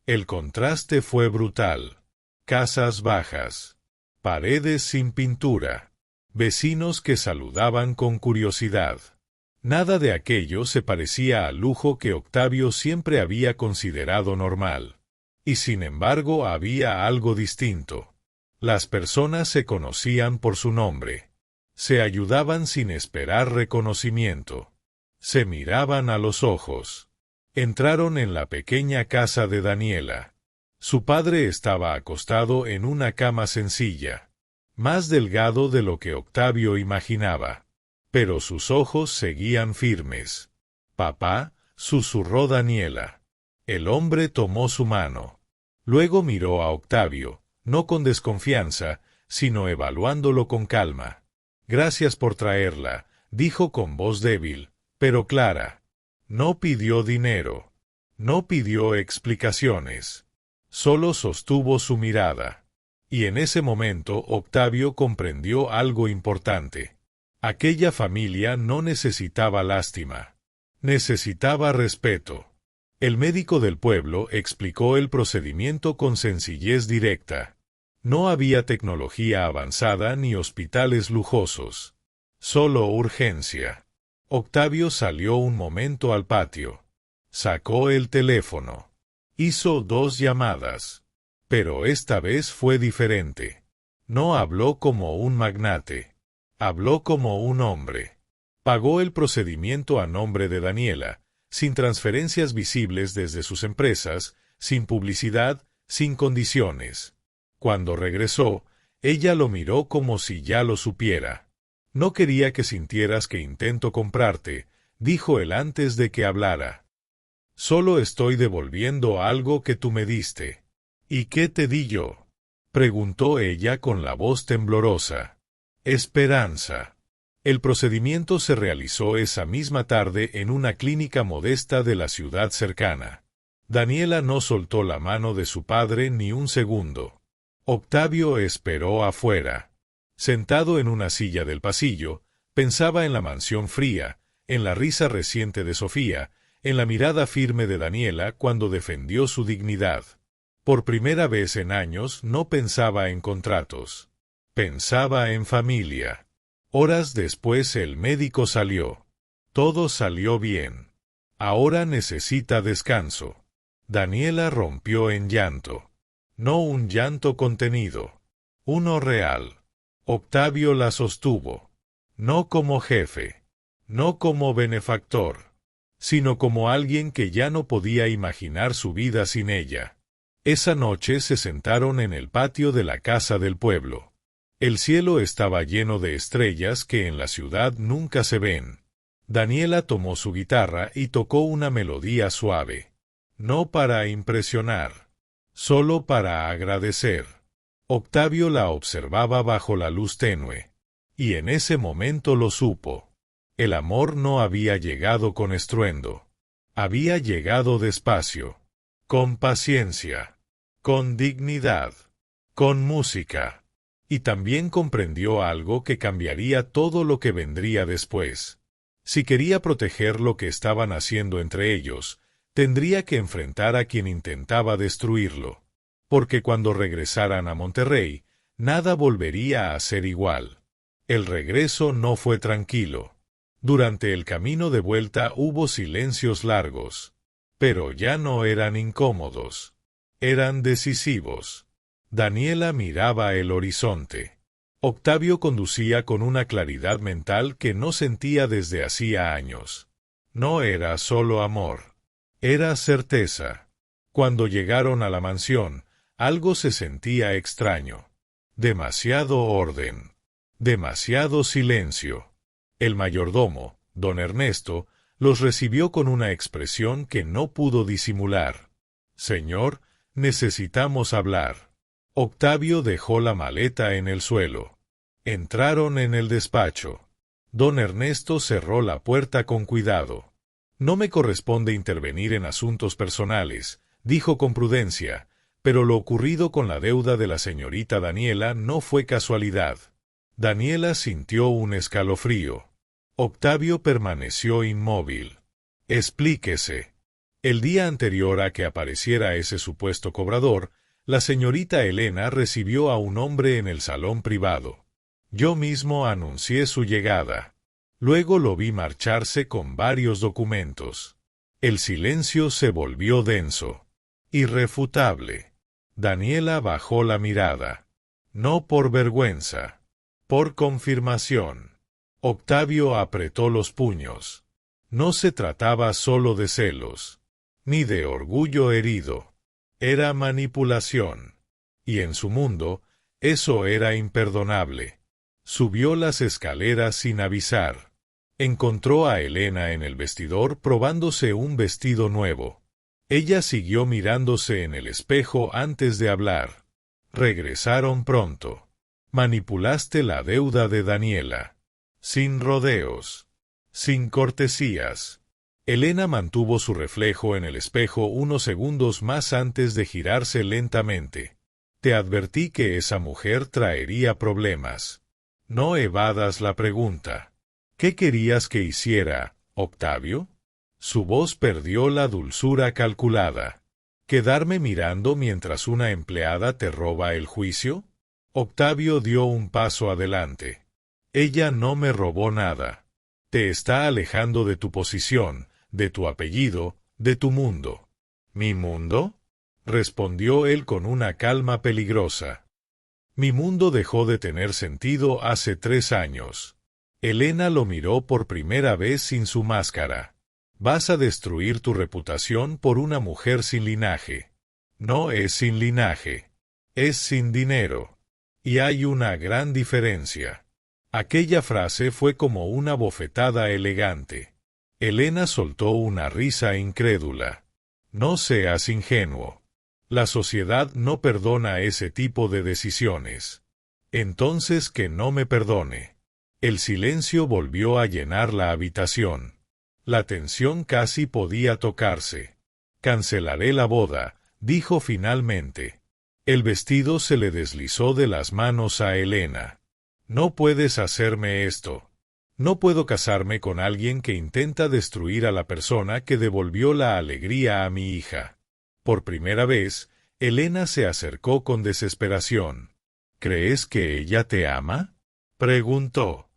el contraste fue brutal. Casas bajas. Paredes sin pintura. Vecinos que saludaban con curiosidad. Nada de aquello se parecía al lujo que Octavio siempre había considerado normal. Y sin embargo había algo distinto. Las personas se conocían por su nombre. Se ayudaban sin esperar reconocimiento. Se miraban a los ojos. Entraron en la pequeña casa de Daniela. Su padre estaba acostado en una cama sencilla, más delgado de lo que Octavio imaginaba. Pero sus ojos seguían firmes. «Papá», susurró Daniela. El hombre tomó su mano. Luego miró a Octavio, no con desconfianza, sino evaluándolo con calma. «Gracias por traerla», dijo con voz débil, pero clara. No pidió dinero. No pidió explicaciones. Solo sostuvo su mirada. Y en ese momento Octavio comprendió algo importante. Aquella familia no necesitaba lástima. Necesitaba respeto. El médico del pueblo explicó el procedimiento con sencillez directa. No había tecnología avanzada ni hospitales lujosos. Solo urgencia. Octavio salió un momento al patio. Sacó el teléfono. Hizo 2 llamadas. Pero esta vez fue diferente. No habló como un magnate. Habló como un hombre. Pagó el procedimiento a nombre de Daniela, sin transferencias visibles desde sus empresas, sin publicidad, sin condiciones. Cuando regresó, ella lo miró como si ya lo supiera. «No quería que sintieras que intento comprarte», dijo él antes de que hablara. «Solo estoy devolviendo algo que tú me diste». «¿Y qué te di yo?», preguntó ella con la voz temblorosa. «Esperanza». El procedimiento se realizó esa misma tarde en una clínica modesta de la ciudad cercana. Daniela no soltó la mano de su padre ni un segundo. Octavio esperó afuera. Sentado en una silla del pasillo, pensaba en la mansión fría, en la risa reciente de Sofía, en la mirada firme de Daniela cuando defendió su dignidad. Por primera vez en años no pensaba en contratos. Pensaba en familia. Horas después el médico salió. Todo salió bien. Ahora necesita descanso. Daniela rompió en llanto. No un llanto contenido. Uno real. Octavio la sostuvo. No como jefe. No como benefactor. Sino como alguien que ya no podía imaginar su vida sin ella. Esa noche se sentaron en el patio de la casa del pueblo. El cielo estaba lleno de estrellas que en la ciudad nunca se ven. Daniela tomó su guitarra y tocó una melodía suave. No para impresionar. Solo para agradecer. Octavio la observaba bajo la luz tenue. Y en ese momento lo supo. El amor no había llegado con estruendo. Había llegado despacio. Con paciencia. Con dignidad. Con música. Y también comprendió algo que cambiaría todo lo que vendría después. Si quería proteger lo que estaban haciendo entre ellos, tendría que enfrentar a quien intentaba destruirlo. Porque cuando regresaran a Monterrey, nada volvería a ser igual. El regreso no fue tranquilo. Durante el camino de vuelta hubo silencios largos. Pero ya no eran incómodos. Eran decisivos. Daniela miraba el horizonte. Octavio conducía con una claridad mental que no sentía desde hacía años. No era solo amor. Era certeza. Cuando llegaron a la mansión, algo se sentía extraño. Demasiado orden. Demasiado silencio. El mayordomo, don Ernesto, los recibió con una expresión que no pudo disimular. «Señor, necesitamos hablar». Octavio dejó la maleta en el suelo. Entraron en el despacho. Don Ernesto cerró la puerta con cuidado. «No me corresponde intervenir en asuntos personales», dijo con prudencia, pero lo ocurrido con la deuda de la señorita Daniela no fue casualidad. Daniela sintió un escalofrío. Octavio permaneció inmóvil. «Explíquese». El día anterior a que apareciera ese supuesto cobrador, la señorita Elena recibió a un hombre en el salón privado. Yo mismo anuncié su llegada. Luego lo vi marcharse con varios documentos. El silencio se volvió denso. Irrefutable. Daniela bajó la mirada. No por vergüenza. Por confirmación. Octavio apretó los puños. No se trataba solo de celos, ni de orgullo herido. Era manipulación. Y en su mundo, eso era imperdonable. Subió las escaleras sin avisar. Encontró a Elena en el vestidor probándose un vestido nuevo. Ella siguió mirándose en el espejo antes de hablar. Regresaron pronto. Manipulaste la deuda de Daniela. Sin rodeos. Sin cortesías. Elena mantuvo su reflejo en el espejo unos segundos más antes de girarse lentamente. Te advertí que esa mujer traería problemas. No evadas la pregunta. ¿Qué querías que hiciera, Octavio? Su voz perdió la dulzura calculada. ¿Quedarme mirando mientras una empleada te roba el juicio? Octavio dio un paso adelante. Ella no me robó nada. Te está alejando de tu posición, de tu apellido, de tu mundo. ¿Mi mundo? Respondió él con una calma peligrosa. Mi mundo dejó de tener sentido hace 3 años. Elena lo miró por primera vez sin su máscara. Vas a destruir tu reputación por una mujer sin linaje. No es sin linaje. Es sin dinero. Y hay una gran diferencia. Aquella frase fue como una bofetada elegante. Elena soltó una risa incrédula. No seas ingenuo. La sociedad no perdona ese tipo de decisiones. Entonces que no me perdone. El silencio volvió a llenar la habitación. La tensión casi podía tocarse. Cancelaré la boda, dijo finalmente. El vestido se le deslizó de las manos a Elena. No puedes hacerme esto. No puedo casarme con alguien que intenta destruir a la persona que devolvió la alegría a mi hija. Por primera vez, Elena se acercó con desesperación. ¿Crees que ella te ama? Preguntó.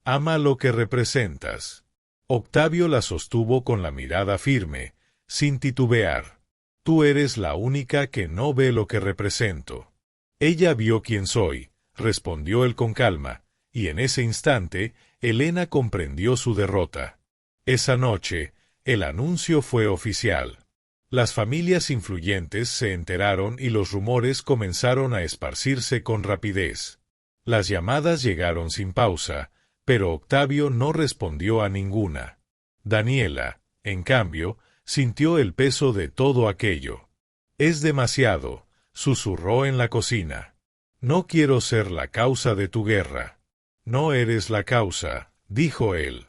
Ama lo que representas. Octavio la sostuvo con la mirada firme, sin titubear. Tú eres la única que no ve lo que represento. Ella vio quién soy, respondió él con calma, y en ese instante, Elena comprendió su derrota. Esa noche, el anuncio fue oficial. Las familias influyentes se enteraron y los rumores comenzaron a esparcirse con rapidez. Las llamadas llegaron sin pausa, pero Octavio no respondió a ninguna. Daniela, en cambio, sintió el peso de todo aquello. Es demasiado, susurró en la cocina. No quiero ser la causa de tu guerra. No eres la causa, dijo él.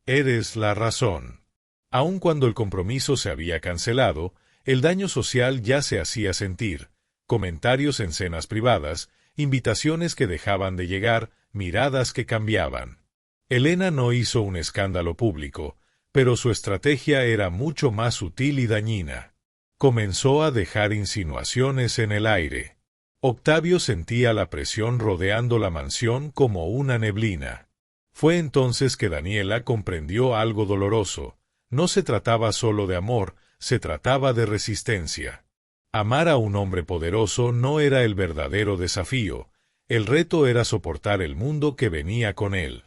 Eres la razón. Aun cuando el compromiso se había cancelado, el daño social ya se hacía sentir. Comentarios en cenas privadas, invitaciones que dejaban de llegar, miradas que cambiaban. Elena no hizo un escándalo público, pero su estrategia era mucho más sutil y dañina. Comenzó a dejar insinuaciones en el aire. Octavio sentía la presión rodeando la mansión como una neblina. Fue entonces que Daniela comprendió algo doloroso. No se trataba solo de amor, se trataba de resistencia. Amar a un hombre poderoso no era el verdadero desafío. El reto era soportar el mundo que venía con él.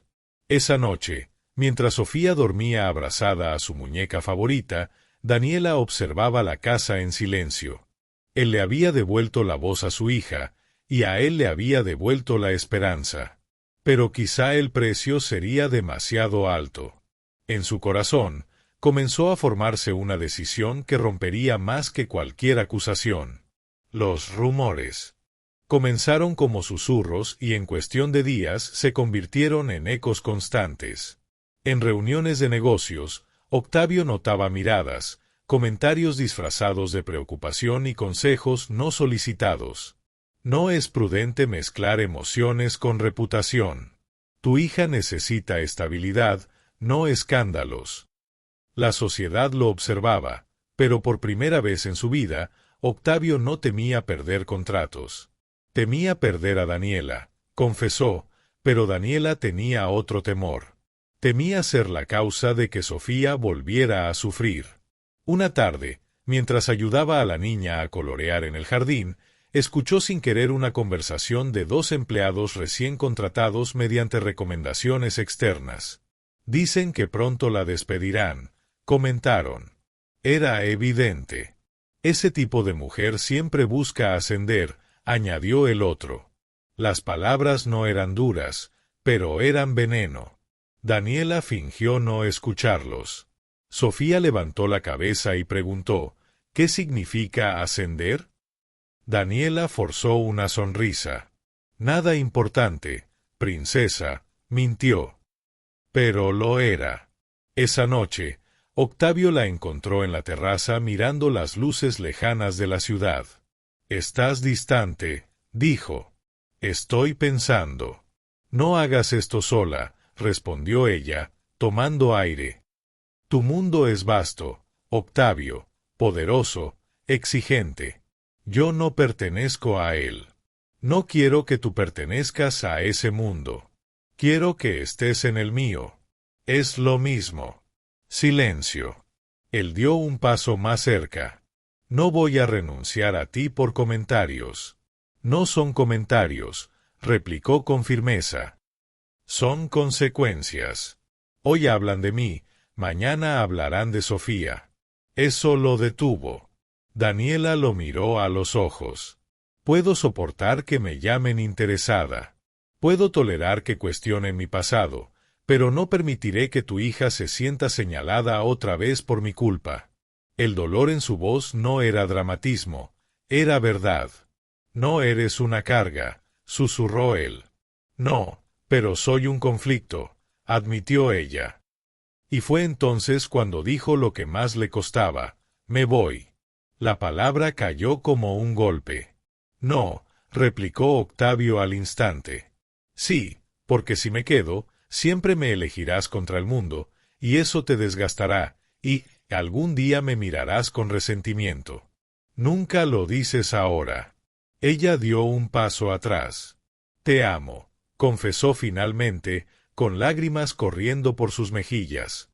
Esa noche, Mientras Sofía dormía abrazada a su muñeca favorita, Daniela observaba la casa en silencio. Él le había devuelto la voz a su hija, y a él le había devuelto la esperanza. Pero quizá el precio sería demasiado alto. En su corazón, comenzó a formarse una decisión que rompería más que cualquier acusación. Los rumores comenzaron como susurros y en cuestión de días se convirtieron en ecos constantes. En reuniones de negocios, Octavio notaba miradas, comentarios disfrazados de preocupación y consejos no solicitados. No es prudente mezclar emociones con reputación. Tu hija necesita estabilidad, no escándalos. La sociedad lo observaba, pero por primera vez en su vida, Octavio no temía perder contratos. Temía perder a Daniela, confesó, pero Daniela tenía otro temor. Temía ser la causa de que Sofía volviera a sufrir. Una tarde, mientras ayudaba a la niña a colorear en el jardín, escuchó sin querer una conversación de dos empleados recién contratados mediante recomendaciones externas. Dicen que pronto la despedirán, comentaron. Era evidente. Ese tipo de mujer siempre busca ascender, añadió el otro. Las palabras no eran duras, pero eran veneno. Daniela fingió no escucharlos. Sofía levantó la cabeza y preguntó, ¿qué significa ascender? Daniela forzó una sonrisa. Nada importante, princesa, mintió. Pero lo era. Esa noche, Octavio la encontró en la terraza mirando las luces lejanas de la ciudad. «Estás distante», dijo. «Estoy pensando». «No hagas esto sola», respondió ella, tomando aire. «Tu mundo es vasto, Octavio, poderoso, exigente. Yo no pertenezco a él. No quiero que tú pertenezcas a ese mundo. Quiero que estés en el mío. Es lo mismo». Silencio. Él dio un paso más cerca. «No voy a renunciar a ti por comentarios». «No son comentarios», replicó con firmeza. «Son consecuencias. Hoy hablan de mí, mañana hablarán de Sofía». Eso lo detuvo. Daniela lo miró a los ojos. «Puedo soportar que me llamen interesada. Puedo tolerar que cuestionen mi pasado, pero no permitiré que tu hija se sienta señalada otra vez por mi culpa». El dolor en su voz no era dramatismo, era verdad. «No eres una carga», susurró él. «No, pero soy un conflicto», admitió ella. Y fue entonces cuando dijo lo que más le costaba: «Me voy». La palabra cayó como un golpe. «No», replicó Octavio al instante. «Sí, porque si me quedo, siempre me elegirás contra el mundo, y eso te desgastará, y algún día me mirarás con resentimiento. Nunca lo dices ahora». Ella dio un paso atrás. «Te amo», confesó finalmente, con lágrimas corriendo por sus mejillas.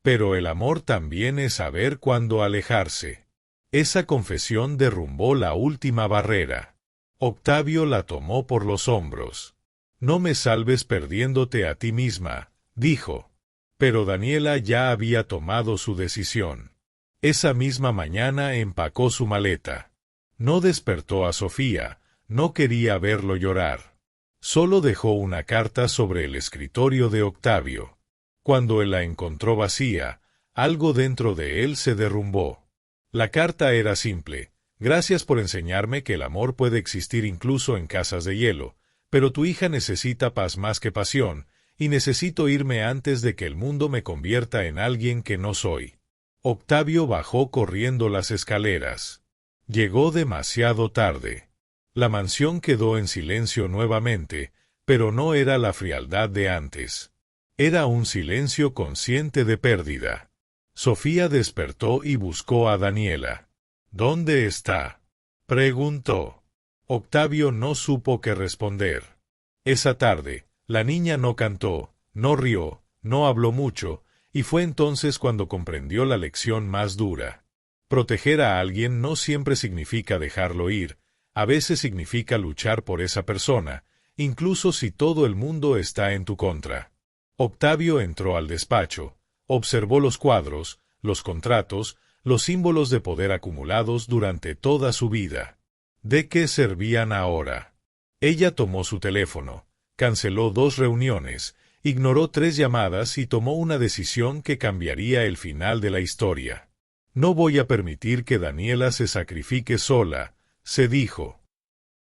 Pero el amor también es saber cuándo alejarse. Esa confesión derrumbó la última barrera. Octavio la tomó por los hombros. «No me salves perdiéndote a ti misma», dijo. Pero Daniela ya había tomado su decisión. Esa misma mañana empacó su maleta. No despertó a Sofía, no quería verlo llorar. Solo dejó una carta sobre el escritorio de Octavio. Cuando él la encontró vacía, algo dentro de él se derrumbó. La carta era simple: «Gracias por enseñarme que el amor puede existir incluso en casas de hielo, pero tu hija necesita paz más que pasión, y necesito irme antes de que el mundo me convierta en alguien que no soy». Octavio bajó corriendo las escaleras. Llegó demasiado tarde. La mansión quedó en silencio nuevamente, pero no era la frialdad de antes. Era un silencio consciente de pérdida. Sofía despertó y buscó a Daniela. «¿Dónde está?», preguntó. Octavio no supo qué responder. Esa tarde, la niña no cantó, no rió, no habló mucho, y fue entonces cuando comprendió la lección más dura. Proteger a alguien no siempre significa dejarlo ir, a veces significa luchar por esa persona, incluso si todo el mundo está en tu contra. Octavio entró al despacho, observó los cuadros, los contratos, los símbolos de poder acumulados durante toda su vida. ¿De qué servían ahora? Ella tomó su teléfono, canceló 2 reuniones, ignoró 3 llamadas y tomó una decisión que cambiaría el final de la historia. No voy a permitir que Daniela se sacrifique sola, se dijo.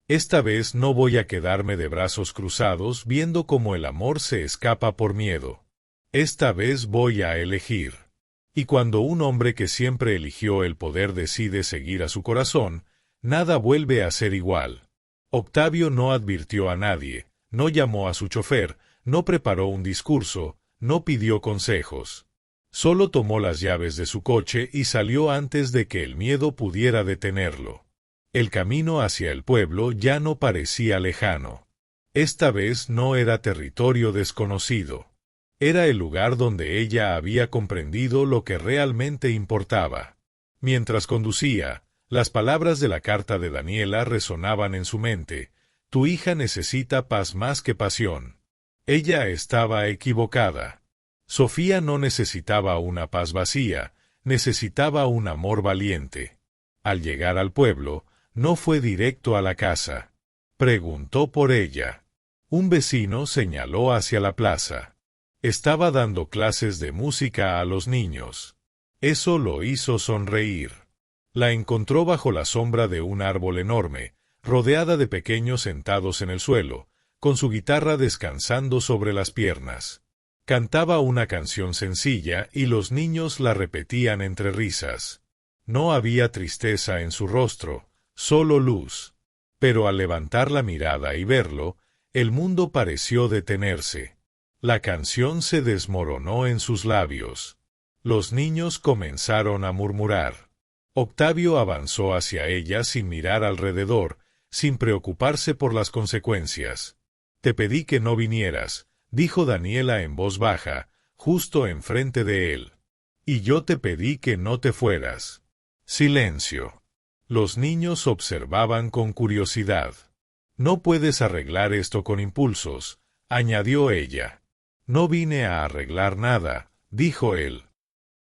Esta vez no voy a quedarme de brazos cruzados viendo cómo el amor se escapa por miedo. Esta vez voy a elegir. Y cuando un hombre que siempre eligió el poder decide seguir a su corazón, nada vuelve a ser igual. Octavio no advirtió a nadie, no llamó a su chofer, no preparó un discurso, no pidió consejos. Solo tomó las llaves de su coche y salió antes de que el miedo pudiera detenerlo. El camino hacia el pueblo ya no parecía lejano. Esta vez no era territorio desconocido. Era el lugar donde ella había comprendido lo que realmente importaba. Mientras conducía, las palabras de la carta de Daniela resonaban en su mente. Tu hija necesita paz más que pasión. Ella estaba equivocada. Sofía no necesitaba una paz vacía, necesitaba un amor valiente. Al llegar al pueblo, no fue directo a la casa. Preguntó por ella. Un vecino señaló hacia la plaza. Estaba dando clases de música a los niños. Eso lo hizo sonreír. La encontró bajo la sombra de un árbol enorme, rodeada de pequeños sentados en el suelo, con su guitarra descansando sobre las piernas. Cantaba una canción sencilla y los niños la repetían entre risas. No había tristeza en su rostro, solo luz. Pero al levantar la mirada y verlo, el mundo pareció detenerse. La canción se desmoronó en sus labios. Los niños comenzaron a murmurar. Octavio avanzó hacia ella sin mirar alrededor, sin preocuparse por las consecuencias. Te pedí que no vinieras, dijo Daniela en voz baja, justo enfrente de él. Y yo te pedí que no te fueras. Silencio. Los niños observaban con curiosidad. No puedes arreglar esto con impulsos, añadió ella. No vine a arreglar nada, dijo él.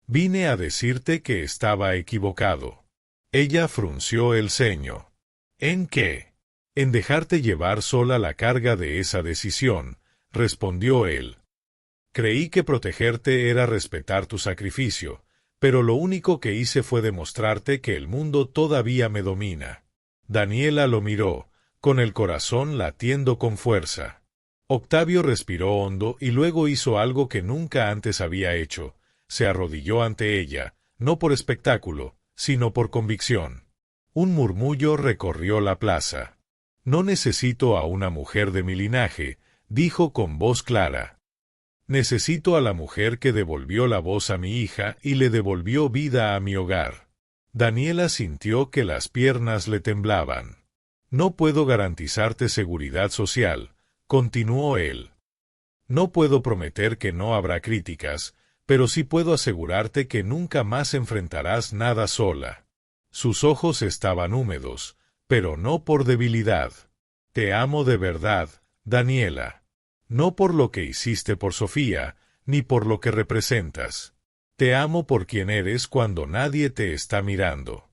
Vine a decirte que estaba equivocado. Ella frunció el ceño. ¿En qué? En dejarte llevar sola la carga de esa decisión, respondió él. Creí que protegerte era respetar tu sacrificio, pero lo único que hice fue demostrarte que el mundo todavía me domina. Daniela lo miró, con el corazón latiendo con fuerza. Octavio respiró hondo y luego hizo algo que nunca antes había hecho. Se arrodilló ante ella, no por espectáculo, sino por convicción. Un murmullo recorrió la plaza. No necesito a una mujer de mi linaje, dijo con voz clara. Necesito a la mujer que devolvió la voz a mi hija y le devolvió vida a mi hogar. Daniela sintió que las piernas le temblaban. No puedo garantizarte seguridad social, continuó él. No puedo prometer que no habrá críticas, pero sí puedo asegurarte que nunca más enfrentarás nada sola. Sus ojos estaban húmedos, pero no por debilidad. Te amo de verdad, Daniela. No por lo que hiciste por Sofía, ni por lo que representas. Te amo por quien eres cuando nadie te está mirando.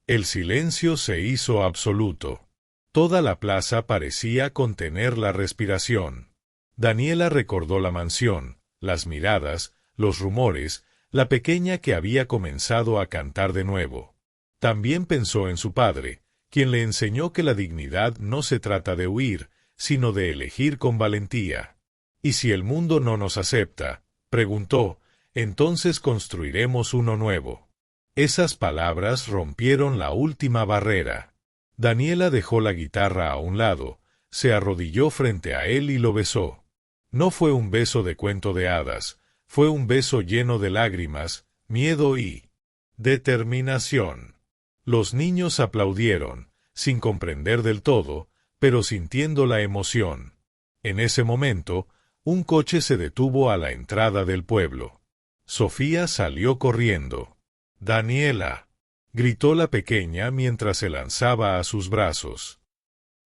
El silencio se hizo absoluto. Toda la plaza parecía contener la respiración. Daniela recordó la mansión, las miradas, los rumores, la pequeña que había comenzado a cantar de nuevo. También pensó en su padre, quien le enseñó que la dignidad no se trata de huir, sino de elegir con valentía. ¿Y si el mundo no nos acepta?, preguntó, entonces construiremos uno nuevo. Esas palabras rompieron la última barrera. Daniela dejó la guitarra a un lado, se arrodilló frente a él y lo besó. No fue un beso de cuento de hadas, fue un beso lleno de lágrimas, miedo y determinación. Los niños aplaudieron, sin comprender del todo, pero sintiendo la emoción. En ese momento, un coche se detuvo a la entrada del pueblo. Sofía salió corriendo. «Daniela», gritó la pequeña mientras se lanzaba a sus brazos.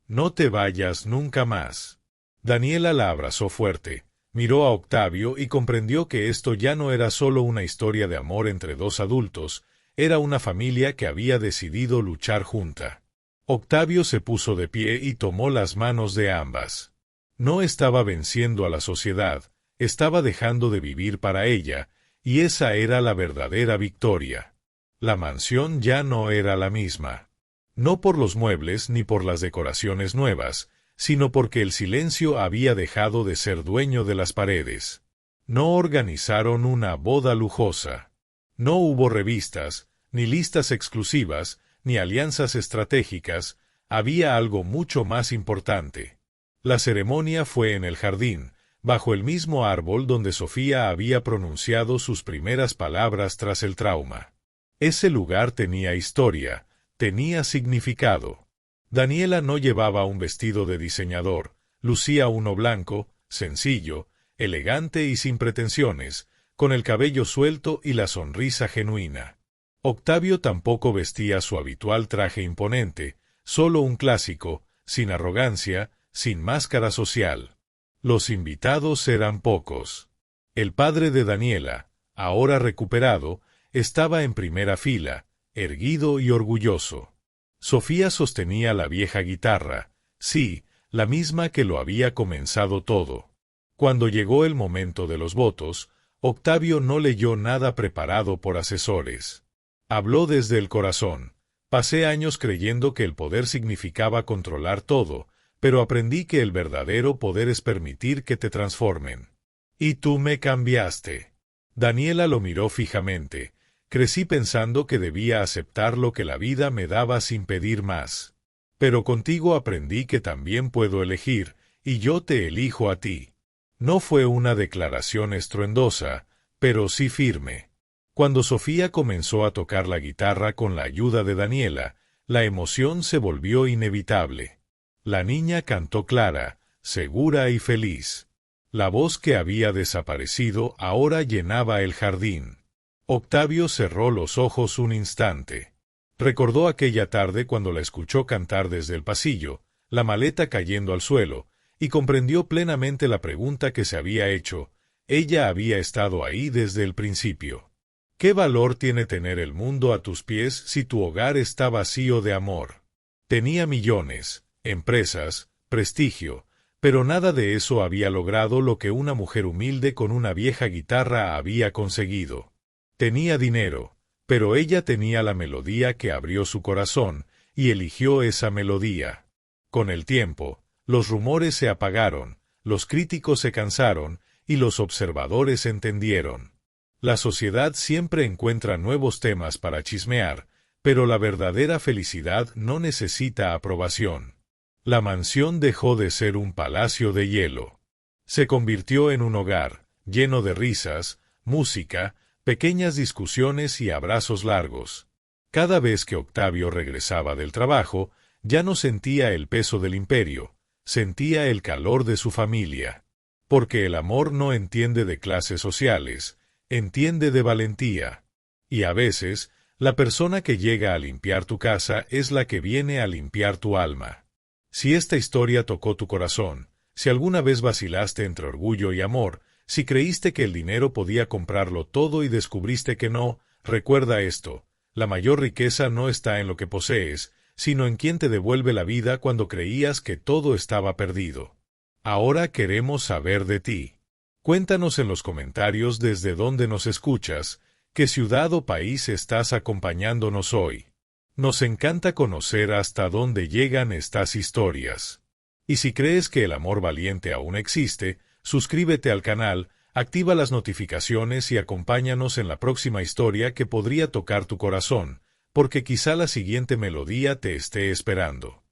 «No te vayas nunca más». Daniela la abrazó fuerte, Miró a Octavio y comprendió que esto ya no era solo una historia de amor entre dos adultos, era una familia que había decidido luchar junta. Octavio se puso de pie y tomó las manos de ambas. No estaba venciendo a la sociedad, estaba dejando de vivir para ella, y esa era la verdadera victoria. La mansión ya no era la misma. No por los muebles ni por las decoraciones nuevas, sino porque el silencio había dejado de ser dueño de las paredes. No organizaron una boda lujosa. No hubo revistas, ni listas exclusivas, ni alianzas estratégicas, había algo mucho más importante. La ceremonia fue en el jardín, bajo el mismo árbol donde Sofía había pronunciado sus primeras palabras tras el trauma. Ese lugar tenía historia, tenía significado. Daniela no llevaba un vestido de diseñador, lucía uno blanco, sencillo, elegante y sin pretensiones, con el cabello suelto y la sonrisa genuina. Octavio tampoco vestía su habitual traje imponente, solo un clásico, sin arrogancia, sin máscara social. Los invitados eran pocos. El padre de Daniela, ahora recuperado, estaba en primera fila, erguido y orgulloso. Sofía sostenía la vieja guitarra, sí, la misma que lo había comenzado todo. Cuando llegó el momento de los votos, Octavio no leyó nada preparado por asesores. Habló desde el corazón. Pasé años creyendo que el poder significaba controlar todo, pero aprendí que el verdadero poder es permitir que te transformen. Y tú me cambiaste. Daniela lo miró fijamente. Crecí pensando que debía aceptar lo que la vida me daba sin pedir más. Pero contigo aprendí que también puedo elegir, y yo te elijo a ti. No fue una declaración estruendosa, pero sí firme. Cuando Sofía comenzó a tocar la guitarra con la ayuda de Daniela, la emoción se volvió inevitable. La niña cantó clara, segura y feliz. La voz que había desaparecido ahora llenaba el jardín. Octavio cerró los ojos un instante. Recordó aquella tarde cuando la escuchó cantar desde el pasillo, la maleta cayendo al suelo, y comprendió plenamente la pregunta que se había hecho. Ella había estado ahí desde el principio. ¿Qué valor tiene tener el mundo a tus pies si tu hogar está vacío de amor? Tenía millones, empresas, prestigio, pero nada de eso había logrado lo que una mujer humilde con una vieja guitarra había conseguido. Tenía dinero, pero ella tenía la melodía que abrió su corazón, y eligió esa melodía. Con el tiempo, los rumores se apagaron, los críticos se cansaron, y los observadores entendieron. La sociedad siempre encuentra nuevos temas para chismear, pero la verdadera felicidad no necesita aprobación. La mansión dejó de ser un palacio de hielo. Se convirtió en un hogar, lleno de risas, música, pequeñas discusiones y abrazos largos. Cada vez que Octavio regresaba del trabajo, ya no sentía el peso del imperio, sentía el calor de su familia. Porque el amor no entiende de clases sociales, entiende de valentía. Y a veces, la persona que llega a limpiar tu casa es la que viene a limpiar tu alma. Si esta historia tocó tu corazón, si alguna vez vacilaste entre orgullo y amor, si creíste que el dinero podía comprarlo todo y descubriste que no, recuerda esto: la mayor riqueza no está en lo que posees, sino en quien te devuelve la vida cuando creías que todo estaba perdido. Ahora queremos saber de ti. Cuéntanos en los comentarios desde dónde nos escuchas, qué ciudad o país estás acompañándonos hoy. Nos encanta conocer hasta dónde llegan estas historias. Y si crees que el amor valiente aún existe, suscríbete al canal, activa las notificaciones y acompáñanos en la próxima historia que podría tocar tu corazón, porque quizá la siguiente melodía te esté esperando.